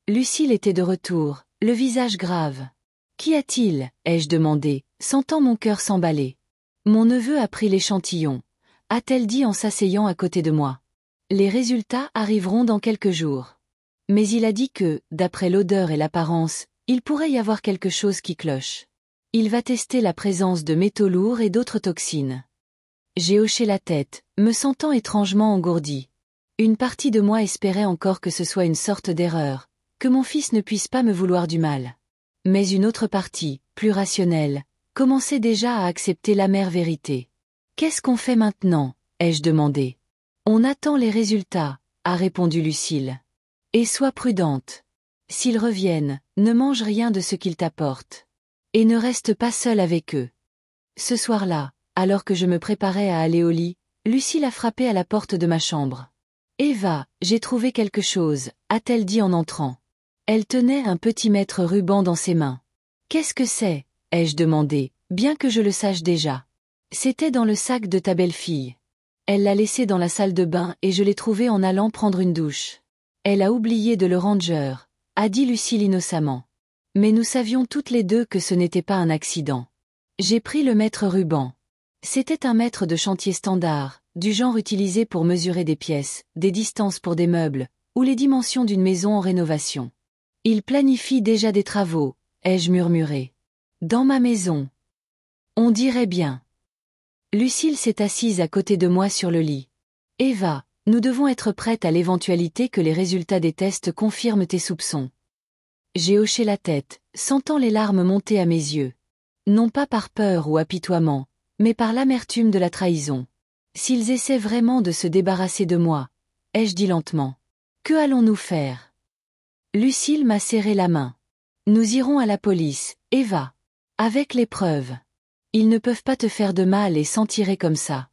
Lucille était de retour, le visage grave. Qu'y a-t-il? Ai-je demandé, sentant mon cœur s'emballer. Mon neveu a pris l'échantillon, a-t-elle dit en s'asseyant à côté de moi. Les résultats arriveront dans quelques jours. Mais il a dit que, d'après l'odeur et l'apparence, il pourrait y avoir quelque chose qui cloche. Il va tester la présence de métaux lourds et d'autres toxines. J'ai hoché la tête, me sentant étrangement engourdie. Une partie de moi espérait encore que ce soit une sorte d'erreur, que mon fils ne puisse pas me vouloir du mal. Mais une autre partie, plus rationnelle, commençait déjà à accepter l'amère vérité. Qu'est-ce qu'on fait maintenant? Ai-je demandé. On attend les résultats, a répondu Lucille. Et sois prudente. S'ils reviennent, ne mange rien de ce qu'ils t'apportent. Et ne reste pas seule avec eux. Ce soir-là, alors que je me préparais à aller au lit, Lucille a frappé à la porte de ma chambre. Eva, j'ai trouvé quelque chose, a-t-elle dit en entrant. Elle tenait un petit mètre ruban dans ses mains. Qu'est-ce que c'est? Ai-je demandé, bien que je le sache déjà. C'était dans le sac de ta belle-fille. Elle l'a laissé dans la salle de bain et je l'ai trouvé en allant prendre une douche. Elle a oublié de le ranger, a dit Lucille innocemment. Mais nous savions toutes les deux que ce n'était pas un accident. J'ai pris le mètre ruban. C'était un mètre de chantier standard, du genre utilisé pour mesurer des pièces, des distances pour des meubles, ou les dimensions d'une maison en rénovation. Il planifie déjà des travaux, ai-je murmuré. Dans ma maison. On dirait bien. Lucille s'est assise à côté de moi sur le lit. Eva, nous devons être prêtes à l'éventualité que les résultats des tests confirment tes soupçons. J'ai hoché la tête, sentant les larmes monter à mes yeux. Non pas par peur ou apitoiement, mais par l'amertume de la trahison. S'ils essaient vraiment de se débarrasser de moi, ai-je dit lentement. Que allons-nous faire? Lucille m'a serré la main. Nous irons à la police, Eva. Avec les preuves. Ils ne peuvent pas te faire de mal et s'en tirer comme ça.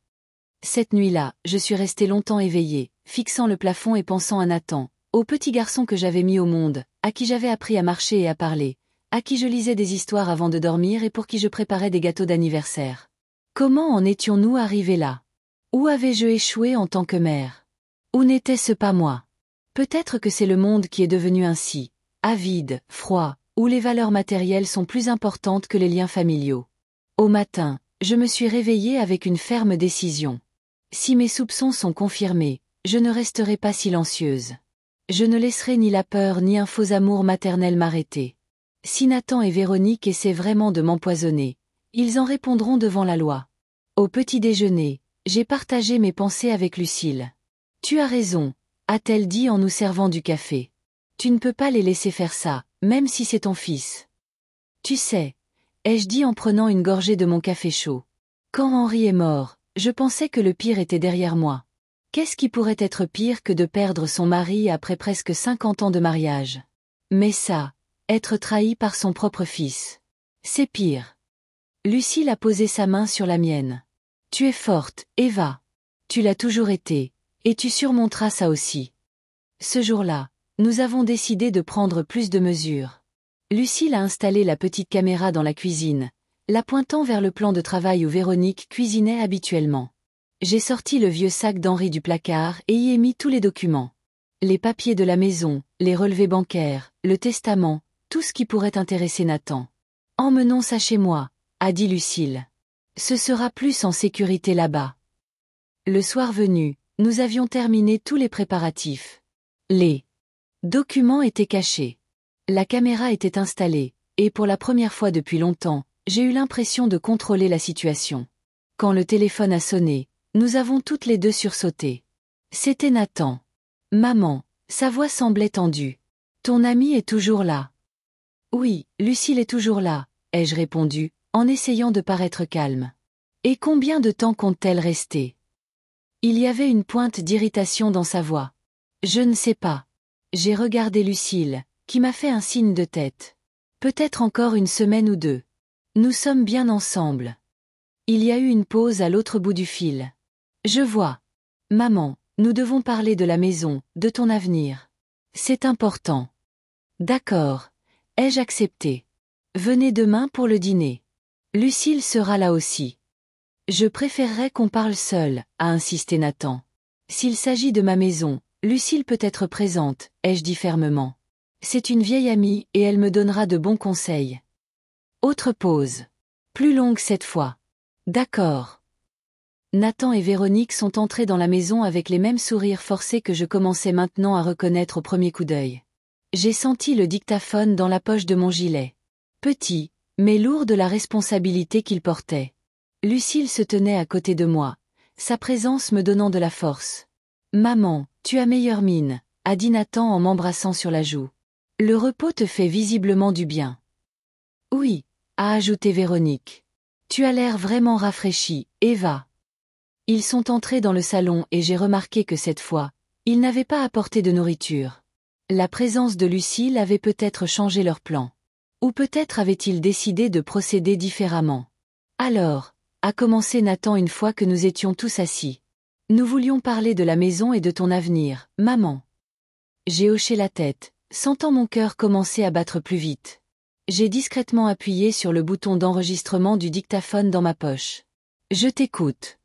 Cette nuit-là, je suis restée longtemps éveillée, fixant le plafond et pensant à Nathan, au petit garçon que j'avais mis au monde, à qui j'avais appris à marcher et à parler, à qui je lisais des histoires avant de dormir et pour qui je préparais des gâteaux d'anniversaire. Comment en étions-nous arrivés là? Où avais-je échoué en tant que mère? Où n'était-ce pas moi? Peut-être que c'est le monde qui est devenu ainsi, avide, froid, où les valeurs matérielles sont plus importantes que les liens familiaux. Au matin, je me suis réveillée avec une ferme décision. Si mes soupçons sont confirmés, je ne resterai pas silencieuse. Je ne laisserai ni la peur ni un faux amour maternel m'arrêter. Si Nathan et Véronique essaient vraiment de m'empoisonner, ils en répondront devant la loi. Au petit déjeuner, j'ai partagé mes pensées avec Lucille. Tu as raison, a-t-elle dit en nous servant du café. Tu ne peux pas les laisser faire ça, même si c'est ton fils. Tu sais, ai-je dit en prenant une gorgée de mon café chaud. Quand Henri est mort, je pensais que le pire était derrière moi. Qu'est-ce qui pourrait être pire que de perdre son mari après presque 50 ans de mariage? Mais ça, être trahi par son propre fils. C'est pire. Lucille a posé sa main sur la mienne. Tu es forte, Eva. Tu l'as toujours été, et tu surmonteras ça aussi. Ce jour-là, nous avons décidé de prendre plus de mesures. Lucille a installé la petite caméra dans la cuisine, la pointant vers le plan de travail où Véronique cuisinait habituellement. J'ai sorti le vieux sac d'Henri du placard et y ai mis tous les documents. Les papiers de la maison, les relevés bancaires, le testament, tout ce qui pourrait intéresser Nathan. Emmenons ça chez moi, a dit Lucille. Ce sera plus en sécurité là-bas. Le soir venu, nous avions terminé tous les préparatifs. Les documents étaient cachés. La caméra était installée, et pour la première fois depuis longtemps, j'ai eu l'impression de contrôler la situation. Quand le téléphone a sonné, nous avons toutes les deux sursauté. C'était Nathan. Maman, sa voix semblait tendue. Ton ami est toujours là. Oui, Lucille est toujours là, ai-je répondu, en essayant de paraître calme. Et combien de temps compte-t-elle rester? Il y avait une pointe d'irritation dans sa voix. Je ne sais pas. J'ai regardé Lucille, qui m'a fait un signe de tête. Peut-être encore une semaine ou deux. Nous sommes bien ensemble. Il y a eu une pause à l'autre bout du fil. Je vois. Maman, nous devons parler de la maison, de ton avenir. C'est important. D'accord. Ai-je accepté? Venez demain pour le dîner. Lucille sera là aussi. Je préférerais qu'on parle seul, a insisté Nathan. S'il s'agit de ma maison, Lucille peut être présente, ai-je dit fermement. C'est une vieille amie et elle me donnera de bons conseils. Autre pause. Plus longue cette fois. D'accord. Nathan et Véronique sont entrés dans la maison avec les mêmes sourires forcés que je commençais maintenant à reconnaître au premier coup d'œil. J'ai senti le dictaphone dans la poche de mon gilet. Petit, mais lourd de la responsabilité qu'il portait. Lucille se tenait à côté de moi, sa présence me donnant de la force. « Maman, tu as meilleure mine », a dit Nathan en m'embrassant sur la joue. « Le repos te fait visiblement du bien. »« Oui », a ajouté Véronique. « Tu as l'air vraiment rafraîchie, Eva. » Ils sont entrés dans le salon et j'ai remarqué que cette fois, ils n'avaient pas apporté de nourriture. La présence de Lucille avait peut-être changé leur plan. Ou peut-être avaient-ils décidé de procéder différemment. Alors, a commencé Nathan une fois que nous étions tous assis. Nous voulions parler de la maison et de ton avenir, maman. J'ai hoché la tête, sentant mon cœur commencer à battre plus vite. J'ai discrètement appuyé sur le bouton d'enregistrement du dictaphone dans ma poche. Je t'écoute.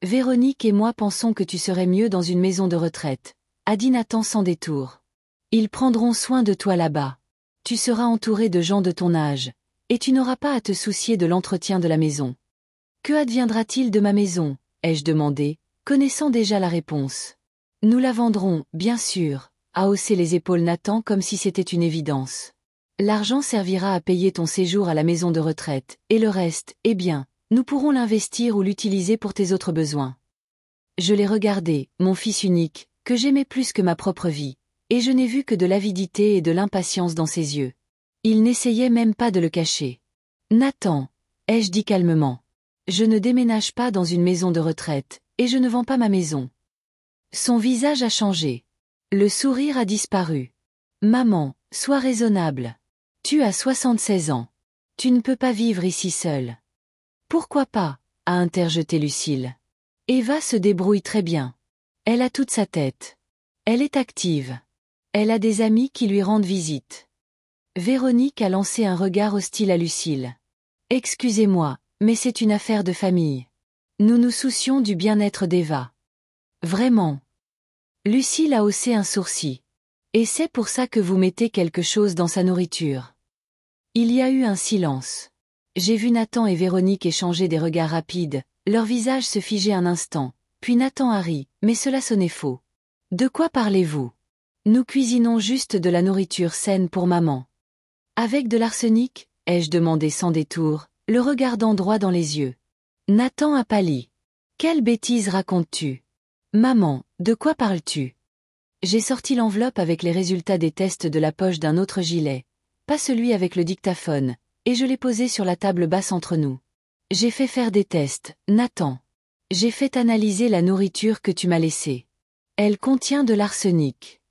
Véronique et moi pensons que tu serais mieux dans une maison de retraite, a dit Nathan sans détour. Ils prendront soin de toi là-bas. Tu seras entouré de gens de ton âge, et tu n'auras pas à te soucier de l'entretien de la maison. Que adviendra-t-il de ma maison, ai-je demandé, connaissant déjà la réponse. Nous la vendrons, bien sûr, a haussé les épaules Nathan comme si c'était une évidence. L'argent servira à payer ton séjour à la maison de retraite, et le reste, eh bien, nous pourrons l'investir ou l'utiliser pour tes autres besoins. Je l'ai regardé, mon fils unique, que j'aimais plus que ma propre vie, et je n'ai vu que de l'avidité et de l'impatience dans ses yeux. Il n'essayait même pas de le cacher. Nathan, ai-je dit calmement. Je ne déménage pas dans une maison de retraite, et je ne vends pas ma maison. Son visage a changé. Le sourire a disparu. Maman, sois raisonnable. Tu as 76 ans. Tu ne peux pas vivre ici seule. Pourquoi pas, a interjeté Lucille. Eva se débrouille très bien. Elle a toute sa tête. Elle est active. Elle a des amis qui lui rendent visite. Véronique a lancé un regard hostile à Lucille. Excusez-moi, mais c'est une affaire de famille. Nous nous soucions du bien-être d'Eva. Vraiment. Lucille a haussé un sourcil. Et c'est pour ça que vous mettez quelque chose dans sa nourriture. Il y a eu un silence. J'ai vu Nathan et Véronique échanger des regards rapides, leur visage se figer un instant, puis Nathan a ri, mais cela sonnait faux. De quoi parlez-vous? Nous cuisinons juste de la nourriture saine pour maman. Avec de l'arsenic? Ai-je demandé sans détour, le regardant droit dans les yeux. Nathan a pâli. Quelle bêtise racontes-tu? Maman, de quoi parles-tu? J'ai sorti l'enveloppe avec les résultats des tests de la poche d'un autre gilet, pas celui avec le dictaphone, et je l'ai posé sur la table basse entre nous. J'ai fait faire des tests, Nathan. J'ai fait analyser la nourriture que tu m'as laissée. Elle contient de l'arsenic.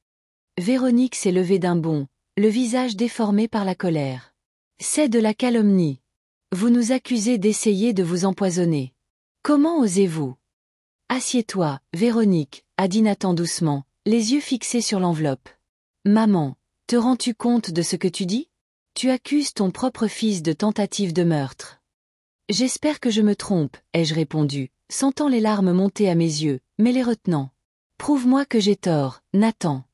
Véronique s'est levée d'un bond, le visage déformé par la colère. C'est de la calomnie. Vous nous accusez d'essayer de vous empoisonner. Comment osez-vous? Assieds-toi, Véronique, a dit Nathan doucement, les yeux fixés sur l'enveloppe. Maman, te rends-tu compte de ce que tu dis? Tu accuses ton propre fils de tentative de meurtre. J'espère que je me trompe, ai-je répondu, sentant les larmes monter à mes yeux, mais les retenant. Prouve-moi que j'ai tort, Nathan.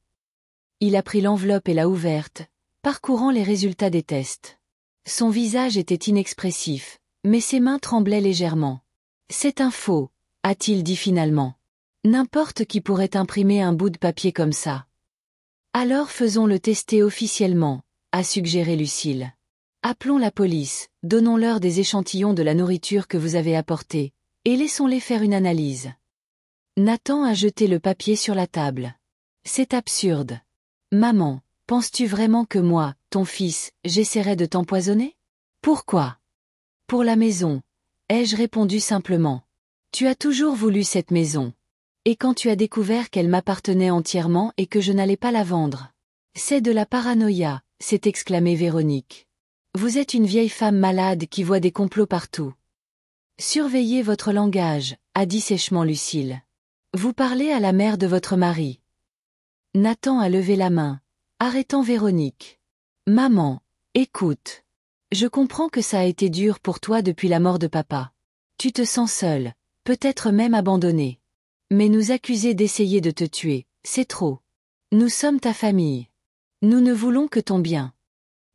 Il a pris l'enveloppe et l'a ouverte, parcourant les résultats des tests. Son visage était inexpressif, mais ses mains tremblaient légèrement. C'est un faux, a-t-il dit finalement. N'importe qui pourrait imprimer un bout de papier comme ça. Alors faisons-le tester officiellement, a suggéré Lucille. Appelons la police, donnons-leur des échantillons de la nourriture que vous avez apportée, et laissons-les faire une analyse. Nathan a jeté le papier sur la table. C'est absurde. Maman, penses-tu vraiment que moi, ton fils, j'essaierai de t'empoisonner? Pourquoi? Pour la maison, ai-je répondu simplement. Tu as toujours voulu cette maison. Et quand tu as découvert qu'elle m'appartenait entièrement et que je n'allais pas la vendre? C'est de la paranoïa, s'est exclamée Véronique. Vous êtes une vieille femme malade qui voit des complots partout. Surveillez votre langage, a dit sèchement Lucille. Vous parlez à la mère de votre mari. Nathan a levé la main, arrêtant Véronique. Maman, écoute. Je comprends que ça a été dur pour toi depuis la mort de papa. Tu te sens seule, peut-être même abandonnée. Mais nous accuser d'essayer de te tuer, c'est trop. Nous sommes ta famille. Nous ne voulons que ton bien.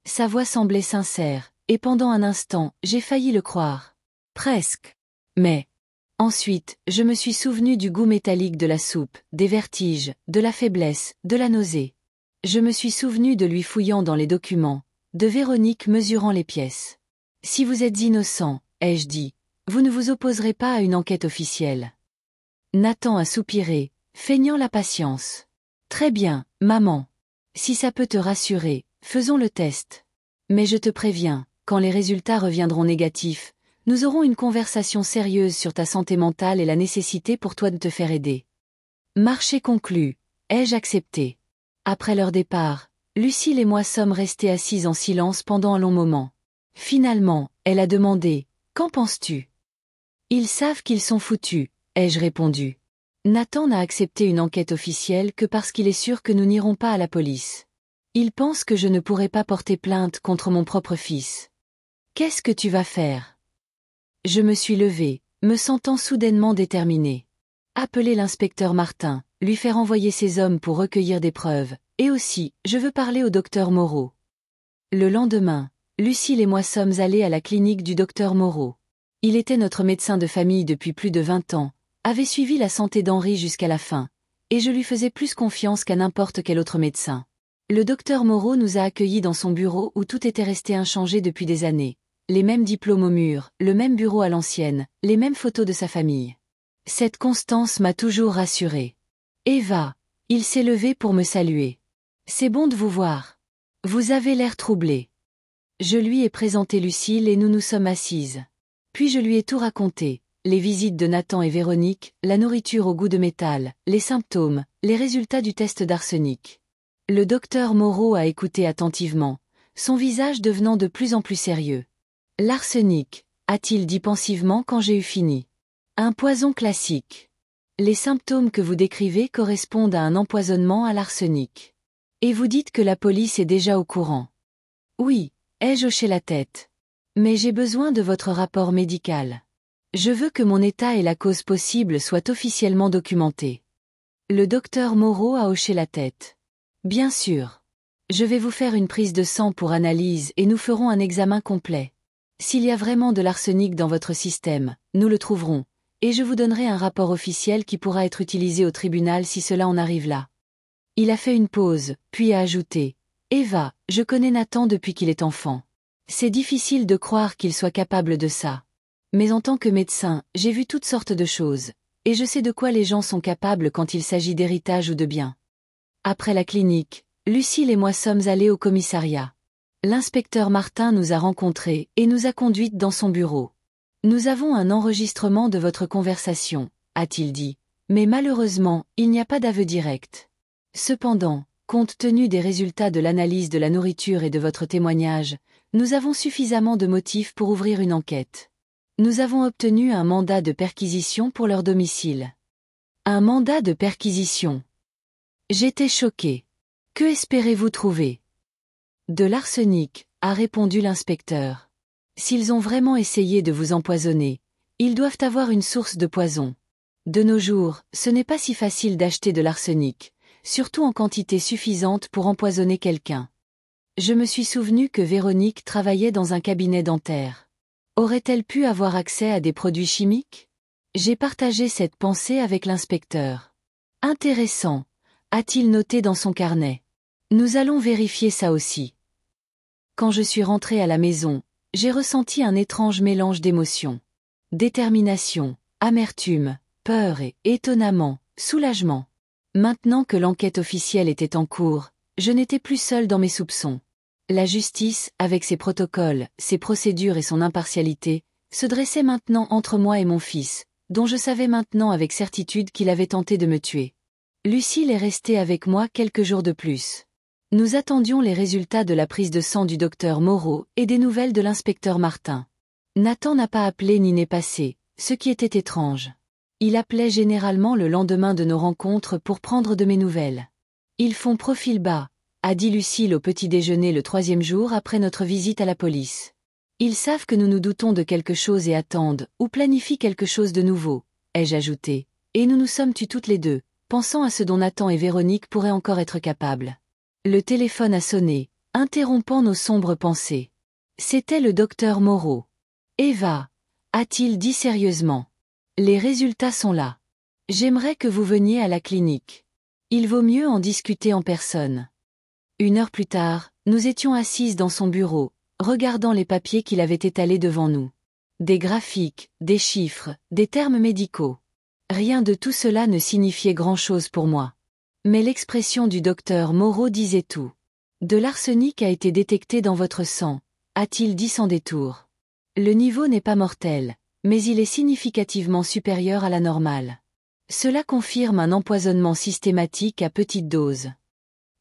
Sa voix semblait sincère, et pendant un instant, j'ai failli le croire. Presque. Mais... Ensuite, je me suis souvenu du goût métallique de la soupe, des vertiges, de la faiblesse, de la nausée. Je me suis souvenu de lui fouillant dans les documents, de Véronique mesurant les pièces. Si vous êtes innocent, ai-je dit, vous ne vous opposerez pas à une enquête officielle. Nathan a soupiré, feignant la patience. Très bien, maman. Si ça peut te rassurer, faisons le test. Mais je te préviens, quand les résultats reviendront négatifs, nous aurons une conversation sérieuse sur ta santé mentale et la nécessité pour toi de te faire aider. Marché conclu, ai-je accepté. Après leur départ, Lucille et moi sommes restés assises en silence pendant un long moment. Finalement, elle a demandé, « Qu'en penses-tu » ? Ils savent qu'ils sont foutus, ai-je répondu. Nathan n'a accepté une enquête officielle que parce qu'il est sûr que nous n'irons pas à la police. Il pense que je ne pourrai pas porter plainte contre mon propre fils. Qu'est-ce que tu vas faire ? Je me suis levée, me sentant soudainement déterminée. Appeler l'inspecteur Martin, lui faire envoyer ses hommes pour recueillir des preuves, et aussi, je veux parler au docteur Moreau. Le lendemain, Lucille et moi sommes allés à la clinique du docteur Moreau. Il était notre médecin de famille depuis plus de 20 ans, avait suivi la santé d'Henri jusqu'à la fin, et je lui faisais plus confiance qu'à n'importe quel autre médecin. Le docteur Moreau nous a accueillis dans son bureau où tout était resté inchangé depuis des années. Les mêmes diplômes au mur, le même bureau à l'ancienne, les mêmes photos de sa famille. Cette constance m'a toujours rassurée. Eva, il s'est levé pour me saluer. C'est bon de vous voir. Vous avez l'air troublée. Je lui ai présenté Lucille et nous nous sommes assises. Puis je lui ai tout raconté, les visites de Nathan et Véronique, la nourriture au goût de métal, les symptômes, les résultats du test d'arsenic. Le docteur Moreau a écouté attentivement, son visage devenant de plus en plus sérieux. L'arsenic, a-t-il dit pensivement quand j'ai eu fini. Un poison classique. Les symptômes que vous décrivez correspondent à un empoisonnement à l'arsenic. Et vous dites que la police est déjà au courant. Oui, ai-je hoché la tête. Mais j'ai besoin de votre rapport médical. Je veux que mon état et la cause possible soient officiellement documentés. Le docteur Moreau a hoché la tête. Bien sûr. Je vais vous faire une prise de sang pour analyse et nous ferons un examen complet. S'il y a vraiment de l'arsenic dans votre système, nous le trouverons, et je vous donnerai un rapport officiel qui pourra être utilisé au tribunal si cela en arrive là. Il a fait une pause, puis a ajouté, « Eva, je connais Nathan depuis qu'il est enfant. C'est difficile de croire qu'il soit capable de ça. Mais en tant que médecin, j'ai vu toutes sortes de choses, et je sais de quoi les gens sont capables quand il s'agit d'héritage ou de biens. » Après la clinique, Lucille et moi sommes allés au commissariat. L'inspecteur Martin nous a rencontrés et nous a conduites dans son bureau. Nous avons un enregistrement de votre conversation, a-t-il dit, mais malheureusement, il n'y a pas d'aveu direct. Cependant, compte tenu des résultats de l'analyse de la nourriture et de votre témoignage, nous avons suffisamment de motifs pour ouvrir une enquête. Nous avons obtenu un mandat de perquisition pour leur domicile. Un mandat de perquisition. J'étais choqué. Que espérez-vous trouver? De l'arsenic, a répondu l'inspecteur. S'ils ont vraiment essayé de vous empoisonner, ils doivent avoir une source de poison. De nos jours, ce n'est pas si facile d'acheter de l'arsenic, surtout en quantité suffisante pour empoisonner quelqu'un. Je me suis souvenu que Véronique travaillait dans un cabinet dentaire. Aurait-elle pu avoir accès à des produits chimiques? J'ai partagé cette pensée avec l'inspecteur. Intéressant, a-t-il noté dans son carnet. Nous allons vérifier ça aussi. Quand je suis rentré à la maison, j'ai ressenti un étrange mélange d'émotions. Détermination, amertume, peur et, étonnamment, soulagement. Maintenant que l'enquête officielle était en cours, je n'étais plus seul dans mes soupçons. La justice, avec ses protocoles, ses procédures et son impartialité, se dressait maintenant entre moi et mon fils, dont je savais maintenant avec certitude qu'il avait tenté de me tuer. Lucille est restée avec moi quelques jours de plus. Nous attendions les résultats de la prise de sang du docteur Moreau et des nouvelles de l'inspecteur Martin. Nathan n'a pas appelé ni n'est passé, ce qui était étrange. Il appelait généralement le lendemain de nos rencontres pour prendre de mes nouvelles. Ils font profil bas, a dit Lucille au petit déjeuner le 3e jour après notre visite à la police. Ils savent que nous nous doutons de quelque chose et attendent, ou planifient quelque chose de nouveau, ai-je ajouté, et nous nous sommes tus toutes les deux, pensant à ce dont Nathan et Véronique pourraient encore être capables. Le téléphone a sonné, interrompant nos sombres pensées. C'était le docteur Moreau. Eva, a-t-il dit sérieusement. Les résultats sont là. J'aimerais que vous veniez à la clinique. Il vaut mieux en discuter en personne. 1 heure plus tard, nous étions assises dans son bureau, regardant les papiers qu'il avait étalés devant nous. Des graphiques, des chiffres, des termes médicaux. Rien de tout cela ne signifiait grand-chose pour moi. Mais l'expression du docteur Moreau disait tout. De l'arsenic a été détecté dans votre sang, a-t-il dit sans détour. Le niveau n'est pas mortel, mais il est significativement supérieur à la normale. Cela confirme un empoisonnement systématique à petite dose.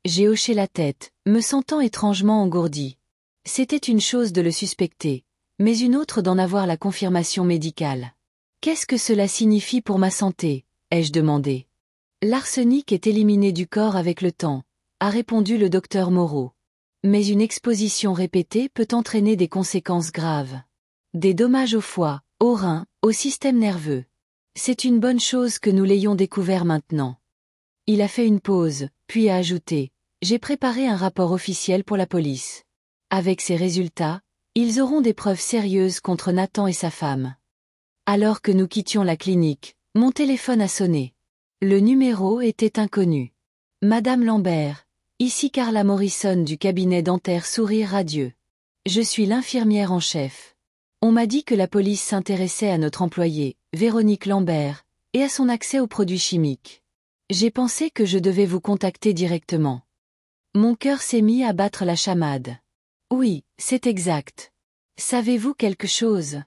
J'ai hoché la tête, me sentant étrangement engourdi. C'était une chose de le suspecter, mais une autre d'en avoir la confirmation médicale. Qu'est-ce que cela signifie pour ma santé, ai-je demandé. L'arsenic est éliminé du corps avec le temps, a répondu le docteur Moreau. Mais une exposition répétée peut entraîner des conséquences graves. Des dommages au foie, aux reins, au système nerveux. C'est une bonne chose que nous l'ayons découvert maintenant. Il a fait une pause, puis a ajouté, j'ai préparé un rapport officiel pour la police. Avec ces résultats, ils auront des preuves sérieuses contre Nathan et sa femme. Alors que nous quittions la clinique, mon téléphone a sonné. Le numéro était inconnu. Madame Lambert, ici Carla Morrison du cabinet dentaire Sourire Radieux. Je suis l'infirmière en chef. On m'a dit que la police s'intéressait à notre employée, Véronique Lambert, et à son accès aux produits chimiques. J'ai pensé que je devais vous contacter directement. Mon cœur s'est mis à battre la chamade. Oui, c'est exact. Savez-vous quelque chose?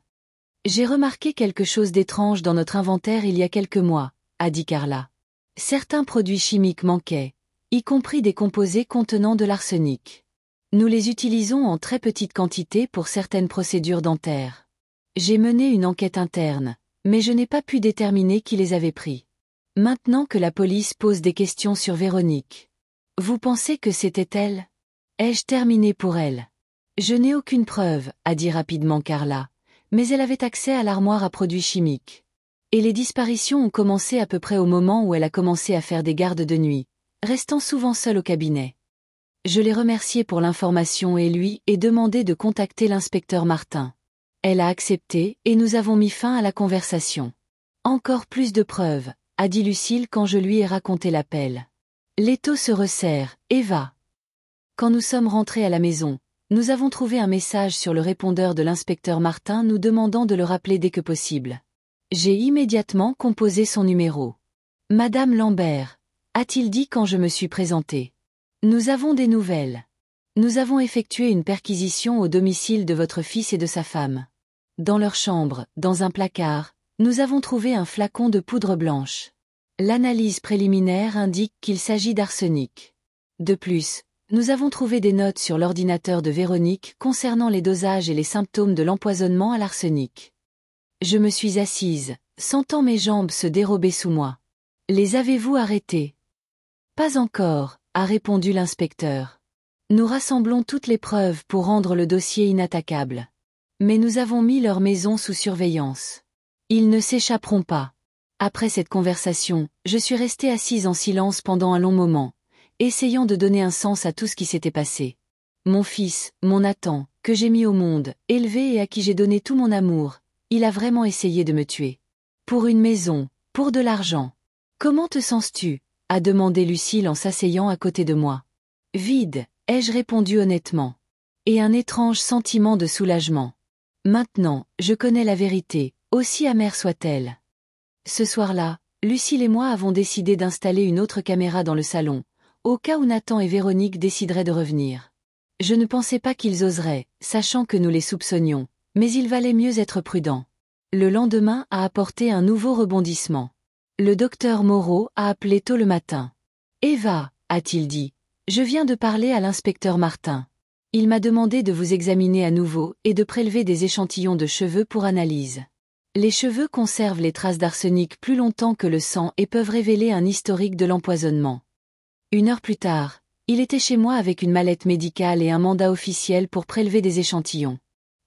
J'ai remarqué quelque chose d'étrange dans notre inventaire il y a quelques mois, a dit Carla. Certains produits chimiques manquaient, y compris des composés contenant de l'arsenic. Nous les utilisons en très petite quantité pour certaines procédures dentaires. J'ai mené une enquête interne, mais je n'ai pas pu déterminer qui les avait pris. Maintenant que la police pose des questions sur Véronique. Vous pensez que c'était elle? Ai-je terminé pour elle? Je n'ai aucune preuve, a dit rapidement Carla, mais elle avait accès à l'armoire à produits chimiques. Et les disparitions ont commencé à peu près au moment où elle a commencé à faire des gardes de nuit, restant souvent seule au cabinet. Je l'ai remerciée pour l'information et lui ai demandé de contacter l'inspecteur Martin. Elle a accepté et nous avons mis fin à la conversation. Encore plus de preuves, a dit Lucille quand je lui ai raconté l'appel. L'étau se resserre, Eva. Quand nous sommes rentrés à la maison, nous avons trouvé un message sur le répondeur de l'inspecteur Martin nous demandant de le rappeler dès que possible. J'ai immédiatement composé son numéro. Madame Lambert, a-t-il dit quand je me suis présentée. Nous avons des nouvelles. Nous avons effectué une perquisition au domicile de votre fils et de sa femme. Dans leur chambre, dans un placard, nous avons trouvé un flacon de poudre blanche. L'analyse préliminaire indique qu'il s'agit d'arsenic. De plus, nous avons trouvé des notes sur l'ordinateur de Véronique concernant les dosages et les symptômes de l'empoisonnement à l'arsenic. Je me suis assise, sentant mes jambes se dérober sous moi. Les avez-vous arrêtés? Pas encore, a répondu l'inspecteur. Nous rassemblons toutes les preuves pour rendre le dossier inattaquable. Mais nous avons mis leur maison sous surveillance. Ils ne s'échapperont pas. Après cette conversation, je suis restée assise en silence pendant un long moment, essayant de donner un sens à tout ce qui s'était passé. Mon fils, mon Nathan, que j'ai mis au monde, élevé et à qui j'ai donné tout mon amour, il a vraiment essayé de me tuer. Pour une maison, pour de l'argent. Comment te sens-tu? A demandé Lucille en s'asseyant à côté de moi. Vide, ai-je répondu honnêtement. Et un étrange sentiment de soulagement. Maintenant, je connais la vérité, aussi amère soit-elle. Ce soir-là, Lucille et moi avons décidé d'installer une autre caméra dans le salon, au cas où Nathan et Véronique décideraient de revenir. Je ne pensais pas qu'ils oseraient, sachant que nous les soupçonnions, mais il valait mieux être prudent. Le lendemain a apporté un nouveau rebondissement. Le docteur Moreau a appelé tôt le matin. « Eva, a-t-il dit, je viens de parler à l'inspecteur Martin. Il m'a demandé de vous examiner à nouveau et de prélever des échantillons de cheveux pour analyse. Les cheveux conservent les traces d'arsenic plus longtemps que le sang et peuvent révéler un historique de l'empoisonnement. 1 heure plus tard, il était chez moi avec une mallette médicale et un mandat officiel pour prélever des échantillons.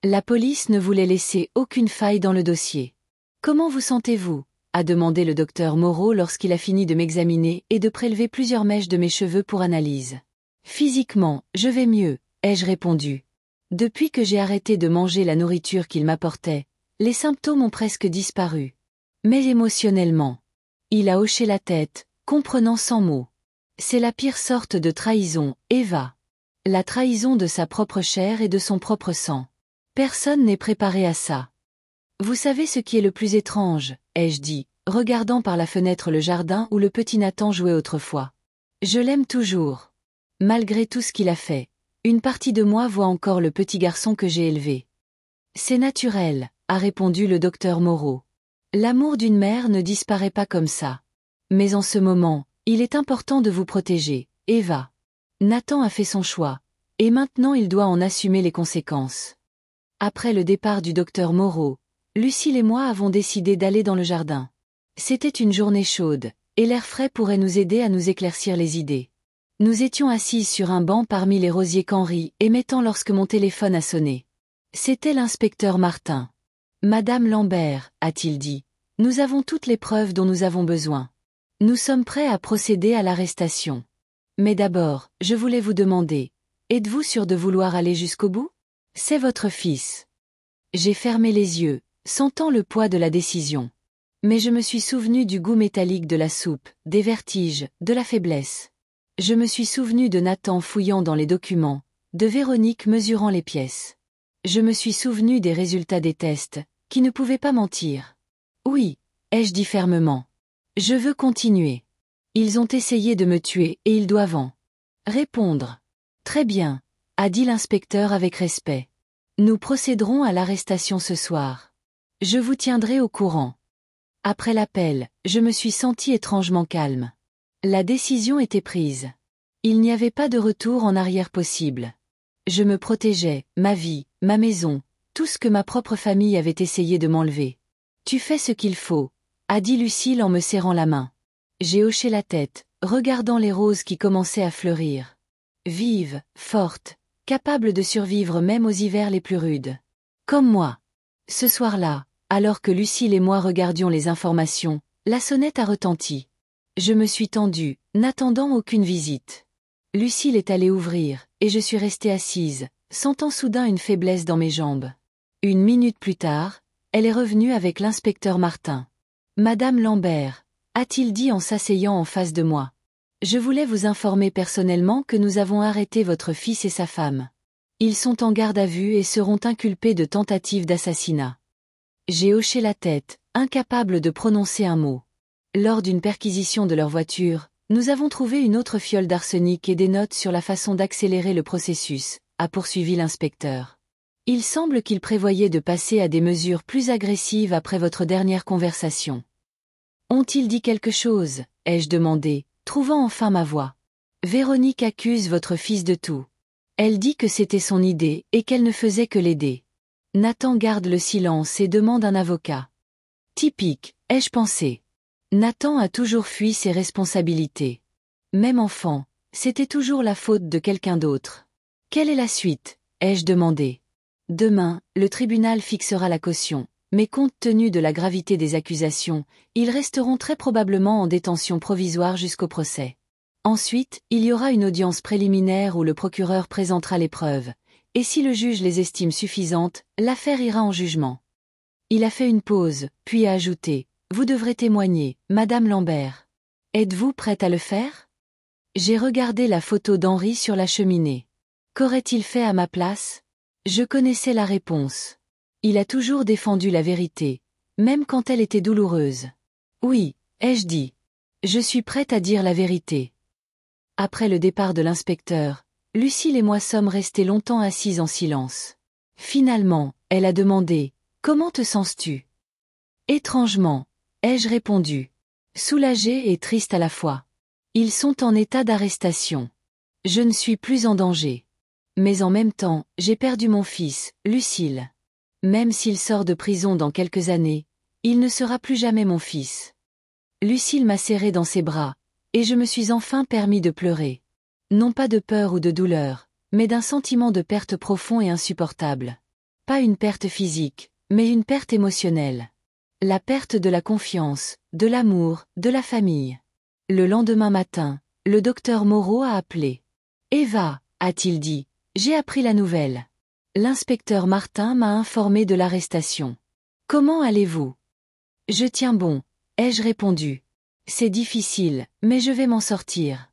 La police ne voulait laisser aucune faille dans le dossier. « Comment vous sentez-vous » a demandé le docteur Moreau lorsqu'il a fini de m'examiner et de prélever plusieurs mèches de mes cheveux pour analyse. « Physiquement, je vais mieux, ai-je répondu. Depuis que j'ai arrêté de manger la nourriture qu'il m'apportait, les symptômes ont presque disparu. Mais émotionnellement. Il a hoché la tête, comprenant sans mots. C'est la pire sorte de trahison, Eva. La trahison de sa propre chair et de son propre sang. Personne n'est préparé à ça. Vous savez ce qui est le plus étrange, ai-je dit, regardant par la fenêtre le jardin où le petit Nathan jouait autrefois. Je l'aime toujours. Malgré tout ce qu'il a fait, une partie de moi voit encore le petit garçon que j'ai élevé. C'est naturel, a répondu le docteur Moreau. L'amour d'une mère ne disparaît pas comme ça. Mais en ce moment, il est important de vous protéger, Eva. Nathan a fait son choix, et maintenant il doit en assumer les conséquences. Après le départ du docteur Moreau, Lucille et moi avons décidé d'aller dans le jardin. C'était une journée chaude, et l'air frais pourrait nous aider à nous éclaircir les idées. Nous étions assises sur un banc parmi les rosiers qu'Henri émettant lorsque mon téléphone a sonné. C'était l'inspecteur Martin. « Madame Lambert, a-t-il dit, nous avons toutes les preuves dont nous avons besoin. Nous sommes prêts à procéder à l'arrestation. Mais d'abord, je voulais vous demander, êtes-vous sûr de vouloir aller jusqu'au bout? C'est votre fils. » J'ai fermé les yeux, sentant le poids de la décision. Mais je me suis souvenu du goût métallique de la soupe, des vertiges, de la faiblesse. Je me suis souvenu de Nathan fouillant dans les documents, de Véronique mesurant les pièces. Je me suis souvenu des résultats des tests, qui ne pouvaient pas mentir. Oui, ai-je dit fermement. Je veux continuer. Ils ont essayé de me tuer et ils doivent en répondre. Très bien, a dit l'inspecteur avec respect. Nous procéderons à l'arrestation ce soir. Je vous tiendrai au courant. Après l'appel, je me suis sentie étrangement calme. La décision était prise. Il n'y avait pas de retour en arrière possible. Je me protégeais, ma vie, ma maison, tout ce que ma propre famille avait essayé de m'enlever. Tu fais ce qu'il faut, a dit Lucille en me serrant la main. J'ai hoché la tête, regardant les roses qui commençaient à fleurir. Vive, forte, capable de survivre même aux hivers les plus rudes. Comme moi. Ce soir-là, alors que Lucille et moi regardions les informations, la sonnette a retenti. Je me suis tendue, n'attendant aucune visite. Lucille est allée ouvrir, et je suis restée assise, sentant soudain une faiblesse dans mes jambes. 1 minute plus tard, elle est revenue avec l'inspecteur Martin. « Madame Lambert », a-t-il dit en s'asseyant en face de moi. « Je voulais vous informer personnellement que nous avons arrêté votre fils et sa femme. Ils sont en garde à vue et seront inculpés de tentative d'assassinat. » J'ai hoché la tête, incapable de prononcer un mot. Lors d'une perquisition de leur voiture, Nous avons trouvé une autre fiole d'arsenic et des notes sur la façon d'accélérer le processus, a poursuivi l'inspecteur. Il semble qu'il prévoyait de passer à des mesures plus agressives après votre dernière conversation. Ont-ils dit quelque chose, ai-je demandé, trouvant enfin ma voix. Véronique accuse votre fils de tout. Elle dit que c'était son idée et qu'elle ne faisait que l'aider. Nathan garde le silence et demande un avocat. Typique, ai-je pensé. Nathan a toujours fui ses responsabilités. Même enfant, c'était toujours la faute de quelqu'un d'autre. Quelle est la suite, ai-je demandé. Demain, le tribunal fixera la caution, mais compte tenu de la gravité des accusations, ils resteront très probablement en détention provisoire jusqu'au procès. Ensuite, il y aura une audience préliminaire où le procureur présentera les preuves, et si le juge les estime suffisantes, l'affaire ira en jugement. Il a fait une pause, puis a ajouté, « Vous devrez témoigner, Madame Lambert. Êtes-vous prête à le faire ?» J'ai regardé la photo d'Henri sur la cheminée. Qu'aurait-il fait à ma place? Je connaissais la réponse. Il a toujours défendu la vérité, même quand elle était douloureuse. Oui, ai-je dit. Je suis prête à dire la vérité. Après le départ de l'inspecteur, Lucille et moi sommes restés longtemps assises en silence. Finalement, elle a demandé, « Comment te sens-tu » Étrangement, ai-je répondu. Soulagée et triste à la fois. Ils sont en état d'arrestation. Je ne suis plus en danger. Mais en même temps, j'ai perdu mon fils, Lucille. Même s'il sort de prison dans quelques années, il ne sera plus jamais mon fils. Lucille m'a serré dans ses bras, et je me suis enfin permis de pleurer. Non pas de peur ou de douleur, mais d'un sentiment de perte profond et insupportable. Pas une perte physique, mais une perte émotionnelle. La perte de la confiance, de l'amour, de la famille. Le lendemain matin, le docteur Moreau a appelé. « Eva » a-t-il dit, « j'ai appris la nouvelle. L'inspecteur Martin m'a informé de l'arrestation. Comment allez-vous » Je tiens bon, ai-je répondu. C'est difficile, mais je vais m'en sortir.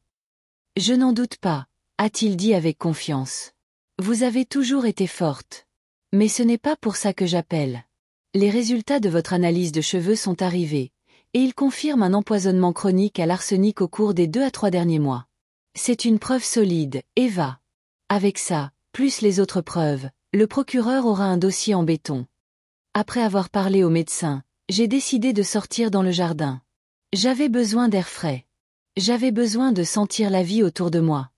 Je n'en doute pas, a-t-il dit avec confiance. Vous avez toujours été forte. Mais ce n'est pas pour ça que j'appelle. Les résultats de votre analyse de cheveux sont arrivés, et ils confirment un empoisonnement chronique à l'arsenic au cours des 2 à 3 derniers mois. C'est une preuve solide, Eva. Avec ça, plus les autres preuves, le procureur aura un dossier en béton. Après avoir parlé au médecin, j'ai décidé de sortir dans le jardin. J'avais besoin d'air frais. J'avais besoin de sentir la vie autour de moi.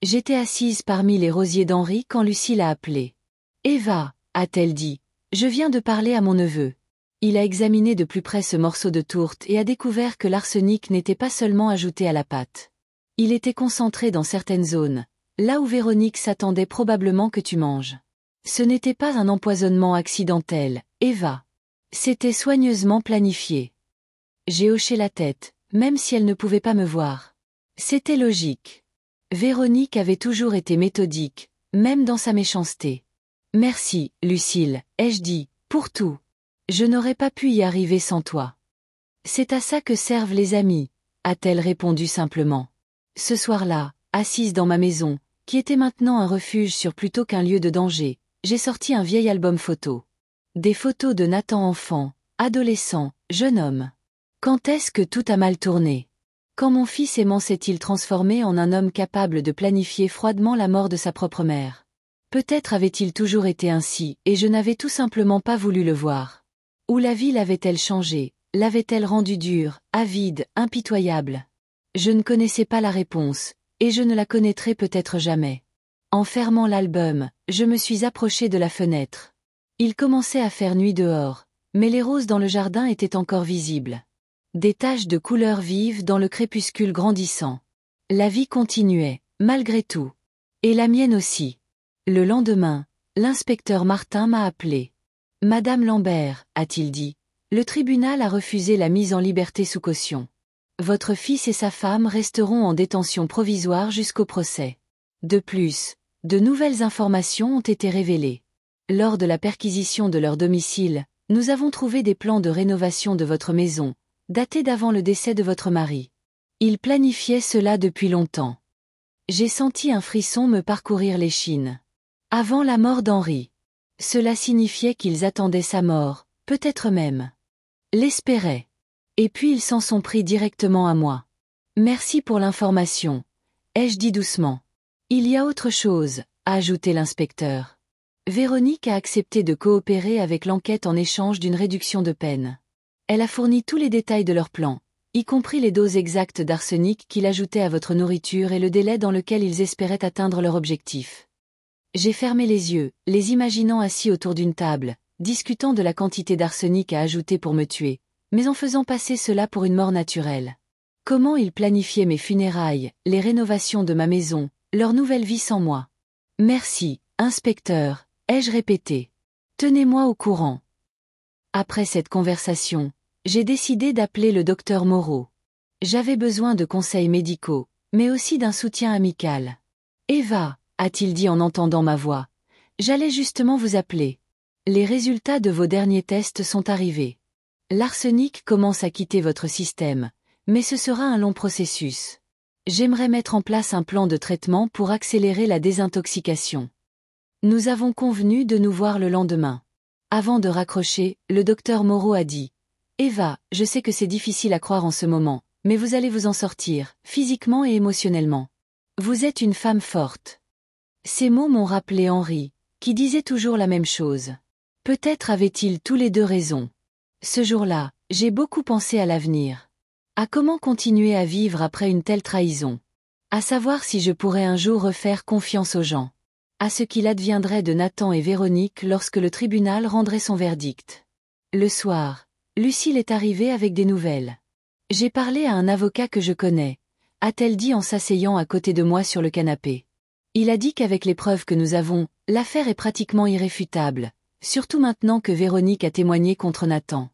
J'étais assise parmi les rosiers d'Henri quand Lucille a appelé. « Eva » a-t-elle dit, « je viens de parler à mon neveu. Il a examiné de plus près ce morceau de tourte et a découvert que l'arsenic n'était pas seulement ajouté à la pâte. Il était concentré dans certaines zones, là où Véronique s'attendait probablement que tu manges. Ce n'était pas un empoisonnement accidentel, Eva. C'était soigneusement planifié. » J'ai hoché la tête, même si elle ne pouvait pas me voir. C'était logique. Véronique avait toujours été méthodique, même dans sa méchanceté. « Merci, Lucille, ai-je dit, pour tout. Je n'aurais pas pu y arriver sans toi. »« C'est à ça que servent les amis, » a-t-elle répondu simplement. Ce soir-là, assise dans ma maison, qui était maintenant un refuge sûr plutôt qu'un lieu de danger, j'ai sorti un vieil album photo. Des photos de Nathan enfant, adolescent, jeune homme. Quand est-ce que tout a mal tourné? Quand mon fils aimant s'est-il transformé en un homme capable de planifier froidement la mort de sa propre mère? Peut-être avait-il toujours été ainsi, et je n'avais tout simplement pas voulu le voir. Ou la vie l'avait-elle changé, l'avait-elle rendu dur, avide, impitoyable? Je ne connaissais pas la réponse, et je ne la connaîtrai peut-être jamais. En fermant l'album, je me suis approchée de la fenêtre. Il commençait à faire nuit dehors, mais les roses dans le jardin étaient encore visibles. Des taches de couleurs vives dans le crépuscule grandissant. La vie continuait, malgré tout. Et la mienne aussi. Le lendemain, l'inspecteur Martin m'a appelé. « Madame Lambert, a-t-il dit, le tribunal a refusé la mise en liberté sous caution. Votre fils et sa femme resteront en détention provisoire jusqu'au procès. De plus, de nouvelles informations ont été révélées. Lors de la perquisition de leur domicile, nous avons trouvé des plans de rénovation de votre maison, datés d'avant le décès de votre mari. Il planifiait cela depuis longtemps. » J'ai senti un frisson me parcourir l'échine. Avant la mort d'Henri. Cela signifiait qu'ils attendaient sa mort, peut-être même. L'espéraient. Et puis ils s'en sont pris directement à moi. Merci pour l'information, ai-je dit doucement. Il y a autre chose, a ajouté l'inspecteur. Véronique a accepté de coopérer avec l'enquête en échange d'une réduction de peine. Elle a fourni tous les détails de leur plan, y compris les doses exactes d'arsenic qu'il ajoutait à votre nourriture et le délai dans lequel ils espéraient atteindre leur objectif. J'ai fermé les yeux, les imaginant assis autour d'une table, discutant de la quantité d'arsenic à ajouter pour me tuer, mais en faisant passer cela pour une mort naturelle. Comment ils planifiaient mes funérailles, les rénovations de ma maison, leur nouvelle vie sans moi. Merci, inspecteur, ai-je répété. Tenez-moi au courant. Après cette conversation, j'ai décidé d'appeler le docteur Moreau. J'avais besoin de conseils médicaux, mais aussi d'un soutien amical. Eva, a-t-il dit en entendant ma voix, j'allais justement vous appeler. Les résultats de vos derniers tests sont arrivés. L'arsenic commence à quitter votre système, mais ce sera un long processus. J'aimerais mettre en place un plan de traitement pour accélérer la désintoxication. Nous avons convenu de nous voir le lendemain. Avant de raccrocher, le docteur Moreau a dit « Eva, je sais que c'est difficile à croire en ce moment, mais vous allez vous en sortir, physiquement et émotionnellement. Vous êtes une femme forte. » Ces mots m'ont rappelé Henri, qui disait toujours la même chose. Peut-être avaient-ils tous les deux raison. Ce jour-là, j'ai beaucoup pensé à l'avenir. À comment continuer à vivre après une telle trahison. À savoir si je pourrais un jour refaire confiance aux gens. À ce qu'il adviendrait de Nathan et Véronique lorsque le tribunal rendrait son verdict. Le soir, Lucille est arrivée avec des nouvelles. J'ai parlé à un avocat que je connais, a-t-elle dit en s'asseyant à côté de moi sur le canapé. Il a dit qu'avec les preuves que nous avons, l'affaire est pratiquement irréfutable, surtout maintenant que Véronique a témoigné contre Nathan.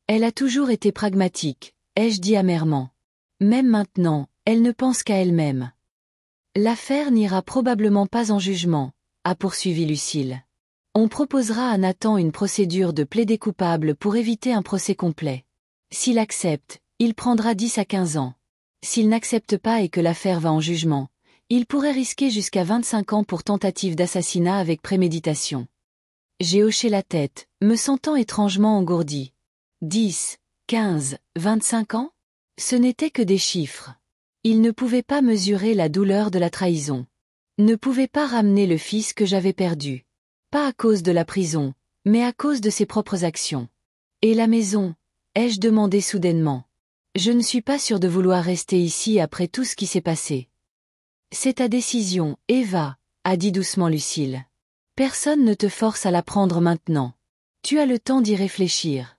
Elle a toujours été pragmatique, ai-je dit amèrement. Même maintenant, elle ne pense qu'à elle-même. L'affaire n'ira probablement pas en jugement, a poursuivi Lucille. On proposera à Nathan une procédure de plaidé coupable pour éviter un procès complet. S'il accepte, il prendra 10 à 15 ans. S'il n'accepte pas et que l'affaire va en jugement, il pourrait risquer jusqu'à 25 ans pour tentative d'assassinat avec préméditation. J'ai hoché la tête, me sentant étrangement engourdi. 10, 15, 25 ans ? Ce n'étaient que des chiffres. Il ne pouvait pas mesurer la douleur de la trahison. Ne pouvait pas ramener le fils que j'avais perdu. Pas à cause de la prison, mais à cause de ses propres actions. Et la maison ? Ai-je demandé soudainement. Je ne suis pas sûre de vouloir rester ici après tout ce qui s'est passé. C'est ta décision, Eva, a dit doucement Lucille. Personne ne te force à la prendre maintenant. Tu as le temps d'y réfléchir.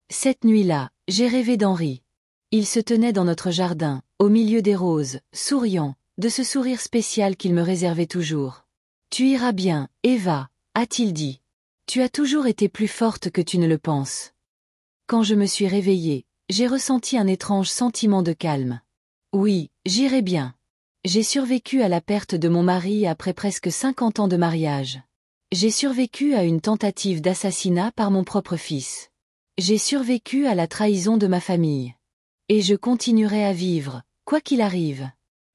Cette nuit-là, j'ai rêvé d'Henri. Il se tenait dans notre jardin, au milieu des roses, souriant, de ce sourire spécial qu'il me réservait toujours. Tu iras bien, Eva, a-t-il dit. Tu as toujours été plus forte que tu ne le penses. Quand je me suis réveillée, j'ai ressenti un étrange sentiment de calme. Oui, j'irai bien. J'ai survécu à la perte de mon mari après presque 50 ans de mariage. J'ai survécu à une tentative d'assassinat par mon propre fils. J'ai survécu à la trahison de ma famille. Et je continuerai à vivre, quoi qu'il arrive.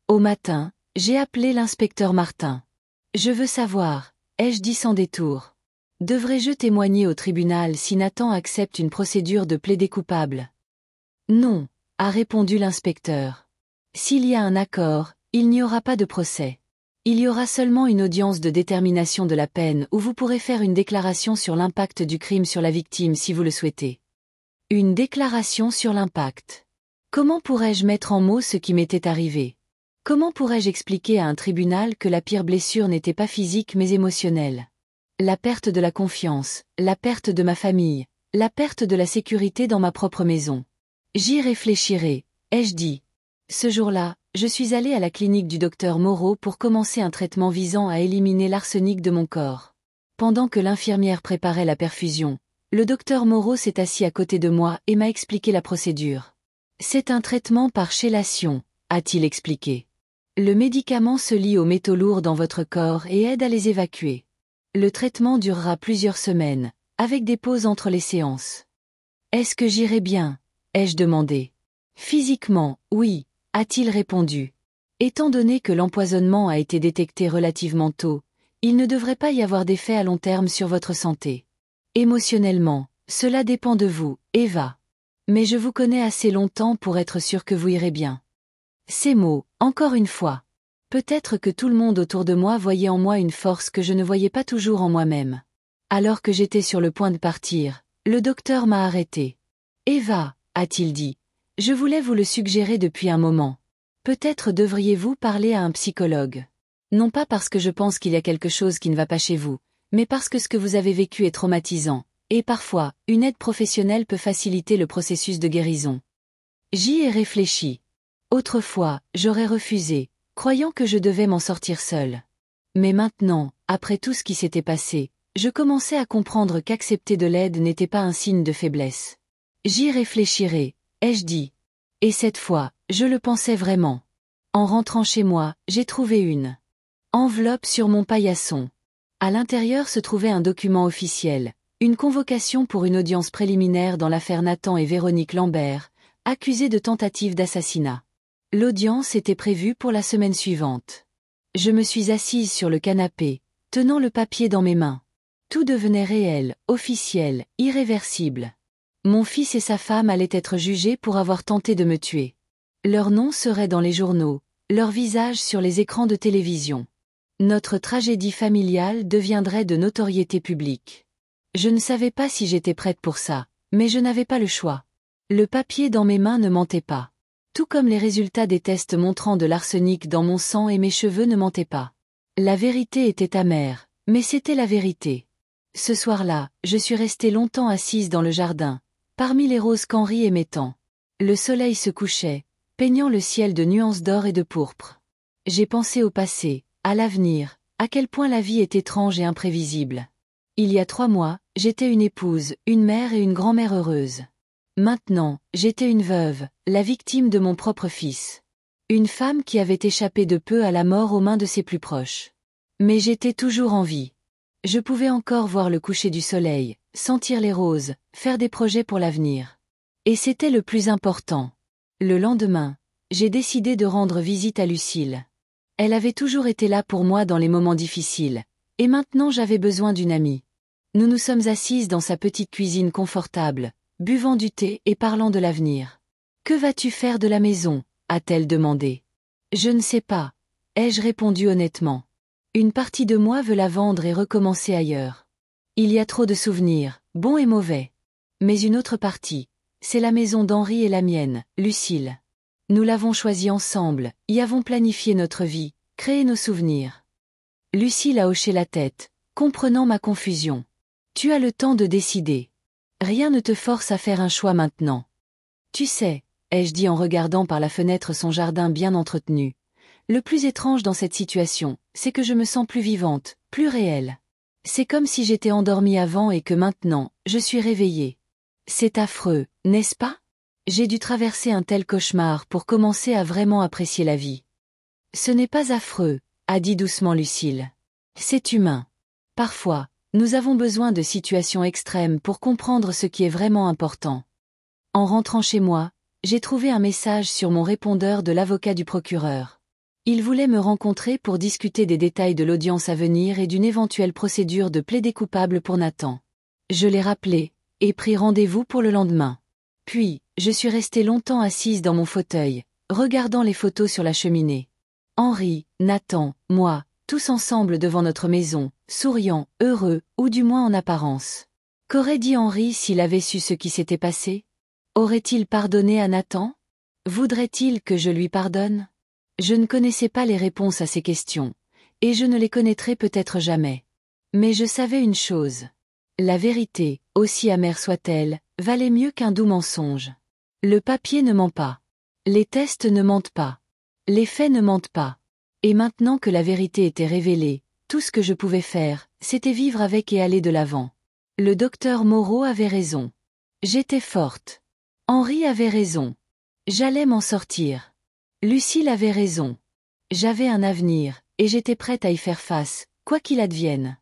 Au matin, j'ai appelé l'inspecteur Martin. Je veux savoir, ai-je dit sans détour. Devrais-je témoigner au tribunal si Nathan accepte une procédure de plaidé coupable ? Non, a répondu l'inspecteur. S'il y a un accord, il n'y aura pas de procès. Il y aura seulement une audience de détermination de la peine où vous pourrez faire une déclaration sur l'impact du crime sur la victime si vous le souhaitez. Une déclaration sur l'impact. Comment pourrais-je mettre en mots ce qui m'était arrivé ? Comment pourrais-je expliquer à un tribunal que la pire blessure n'était pas physique mais émotionnelle ? La perte de la confiance, la perte de ma famille, la perte de la sécurité dans ma propre maison. J'y réfléchirai, ai-je dit. Ce jour-là, je suis allée à la clinique du docteur Moreau pour commencer un traitement visant à éliminer l'arsenic de mon corps. Pendant que l'infirmière préparait la perfusion, le docteur Moreau s'est assis à côté de moi et m'a expliqué la procédure. C'est un traitement par chélation, a-t-il expliqué. Le médicament se lie aux métaux lourds dans votre corps et aide à les évacuer. Le traitement durera plusieurs semaines, avec des pauses entre les séances. Est-ce que j'irai bien ? Ai-je demandé. Physiquement, oui, a-t-il répondu. Étant donné que l'empoisonnement a été détecté relativement tôt, il ne devrait pas y avoir d'effet à long terme sur votre santé. Émotionnellement, cela dépend de vous, Eva. Mais je vous connais assez longtemps pour être sûr que vous irez bien. Ces mots, encore une fois. Peut-être que tout le monde autour de moi voyait en moi une force que je ne voyais pas toujours en moi-même. Alors que j'étais sur le point de partir, le docteur m'a arrêté. Eva, a-t-il dit, je voulais vous le suggérer depuis un moment. Peut-être devriez-vous parler à un psychologue. Non pas parce que je pense qu'il y a quelque chose qui ne va pas chez vous, mais parce que ce que vous avez vécu est traumatisant, et parfois, une aide professionnelle peut faciliter le processus de guérison. J'y ai réfléchi. Autrefois, j'aurais refusé, croyant que je devais m'en sortir seule. Mais maintenant, après tout ce qui s'était passé, je commençais à comprendre qu'accepter de l'aide n'était pas un signe de faiblesse. J'y réfléchirai, ai-je dit. Et cette fois, je le pensais vraiment. En rentrant chez moi, j'ai trouvé une enveloppe sur mon paillasson. À l'intérieur se trouvait un document officiel, une convocation pour une audience préliminaire dans l'affaire Nathan et Véronique Lambert, accusés de tentative d'assassinat. L'audience était prévue pour la semaine suivante. Je me suis assise sur le canapé, tenant le papier dans mes mains. Tout devenait réel, officiel, irréversible. Mon fils et sa femme allaient être jugés pour avoir tenté de me tuer. Leur nom serait dans les journaux, leur visage sur les écrans de télévision. Notre tragédie familiale deviendrait de notoriété publique. Je ne savais pas si j'étais prête pour ça, mais je n'avais pas le choix. Le papier dans mes mains ne mentait pas. Tout comme les résultats des tests montrant de l'arsenic dans mon sang et mes cheveux ne mentaient pas. La vérité était amère, mais c'était la vérité. Ce soir-là, je suis restée longtemps assise dans le jardin, parmi les roses qu'Henri aimait tant. Le soleil se couchait, peignant le ciel de nuances d'or et de pourpre. J'ai pensé au passé, à l'avenir, à quel point la vie est étrange et imprévisible. Il y a 3 mois, j'étais une épouse, une mère et une grand-mère heureuse. Maintenant, j'étais une veuve, la victime de mon propre fils. Une femme qui avait échappé de peu à la mort aux mains de ses plus proches. Mais j'étais toujours en vie. Je pouvais encore voir le coucher du soleil, sentir les roses, faire des projets pour l'avenir. Et c'était le plus important. Le lendemain, j'ai décidé de rendre visite à Lucille. Elle avait toujours été là pour moi dans les moments difficiles, et maintenant j'avais besoin d'une amie. Nous nous sommes assises dans sa petite cuisine confortable, buvant du thé et parlant de l'avenir. « Que vas-tu faire de la maison ?» a-t-elle demandé. « Je ne sais pas, » ai-je répondu honnêtement. Une partie de moi veut la vendre et recommencer ailleurs. Il y a trop de souvenirs, bons et mauvais. Mais une autre partie, c'est la maison d'Henri et la mienne, Lucille. Nous l'avons choisie ensemble, y avons planifié notre vie, créé nos souvenirs. Lucille a hoché la tête, comprenant ma confusion. Tu as le temps de décider. Rien ne te force à faire un choix maintenant. Tu sais, ai-je dit en regardant par la fenêtre son jardin bien entretenu. Le plus étrange dans cette situation, c'est que je me sens plus vivante, plus réelle. C'est comme si j'étais endormie avant et que maintenant, je suis réveillée. C'est affreux, n'est-ce pas? J'ai dû traverser un tel cauchemar pour commencer à vraiment apprécier la vie. Ce n'est pas affreux, a dit doucement Lucille. C'est humain. Parfois, nous avons besoin de situations extrêmes pour comprendre ce qui est vraiment important. En rentrant chez moi, j'ai trouvé un message sur mon répondeur de l'avocat du procureur. Il voulait me rencontrer pour discuter des détails de l'audience à venir et d'une éventuelle procédure de plaidé coupable pour Nathan. Je l'ai rappelé, et pris rendez-vous pour le lendemain. Puis, je suis restée longtemps assise dans mon fauteuil, regardant les photos sur la cheminée. Henri, Nathan, moi, tous ensemble devant notre maison, souriants, heureux, ou du moins en apparence. Qu'aurait dit Henri s'il avait su ce qui s'était passé? Aurait-il pardonné à Nathan? Voudrait-il que je lui pardonne? Je ne connaissais pas les réponses à ces questions, et je ne les connaîtrai peut-être jamais. Mais je savais une chose. La vérité, aussi amère soit-elle, valait mieux qu'un doux mensonge. Le papier ne ment pas. Les tests ne mentent pas. Les faits ne mentent pas. Et maintenant que la vérité était révélée, tout ce que je pouvais faire, c'était vivre avec et aller de l'avant. Le docteur Moreau avait raison. J'étais forte. Henri avait raison. J'allais m'en sortir. Lucille avait raison. J'avais un avenir, et j'étais prête à y faire face, quoi qu'il advienne.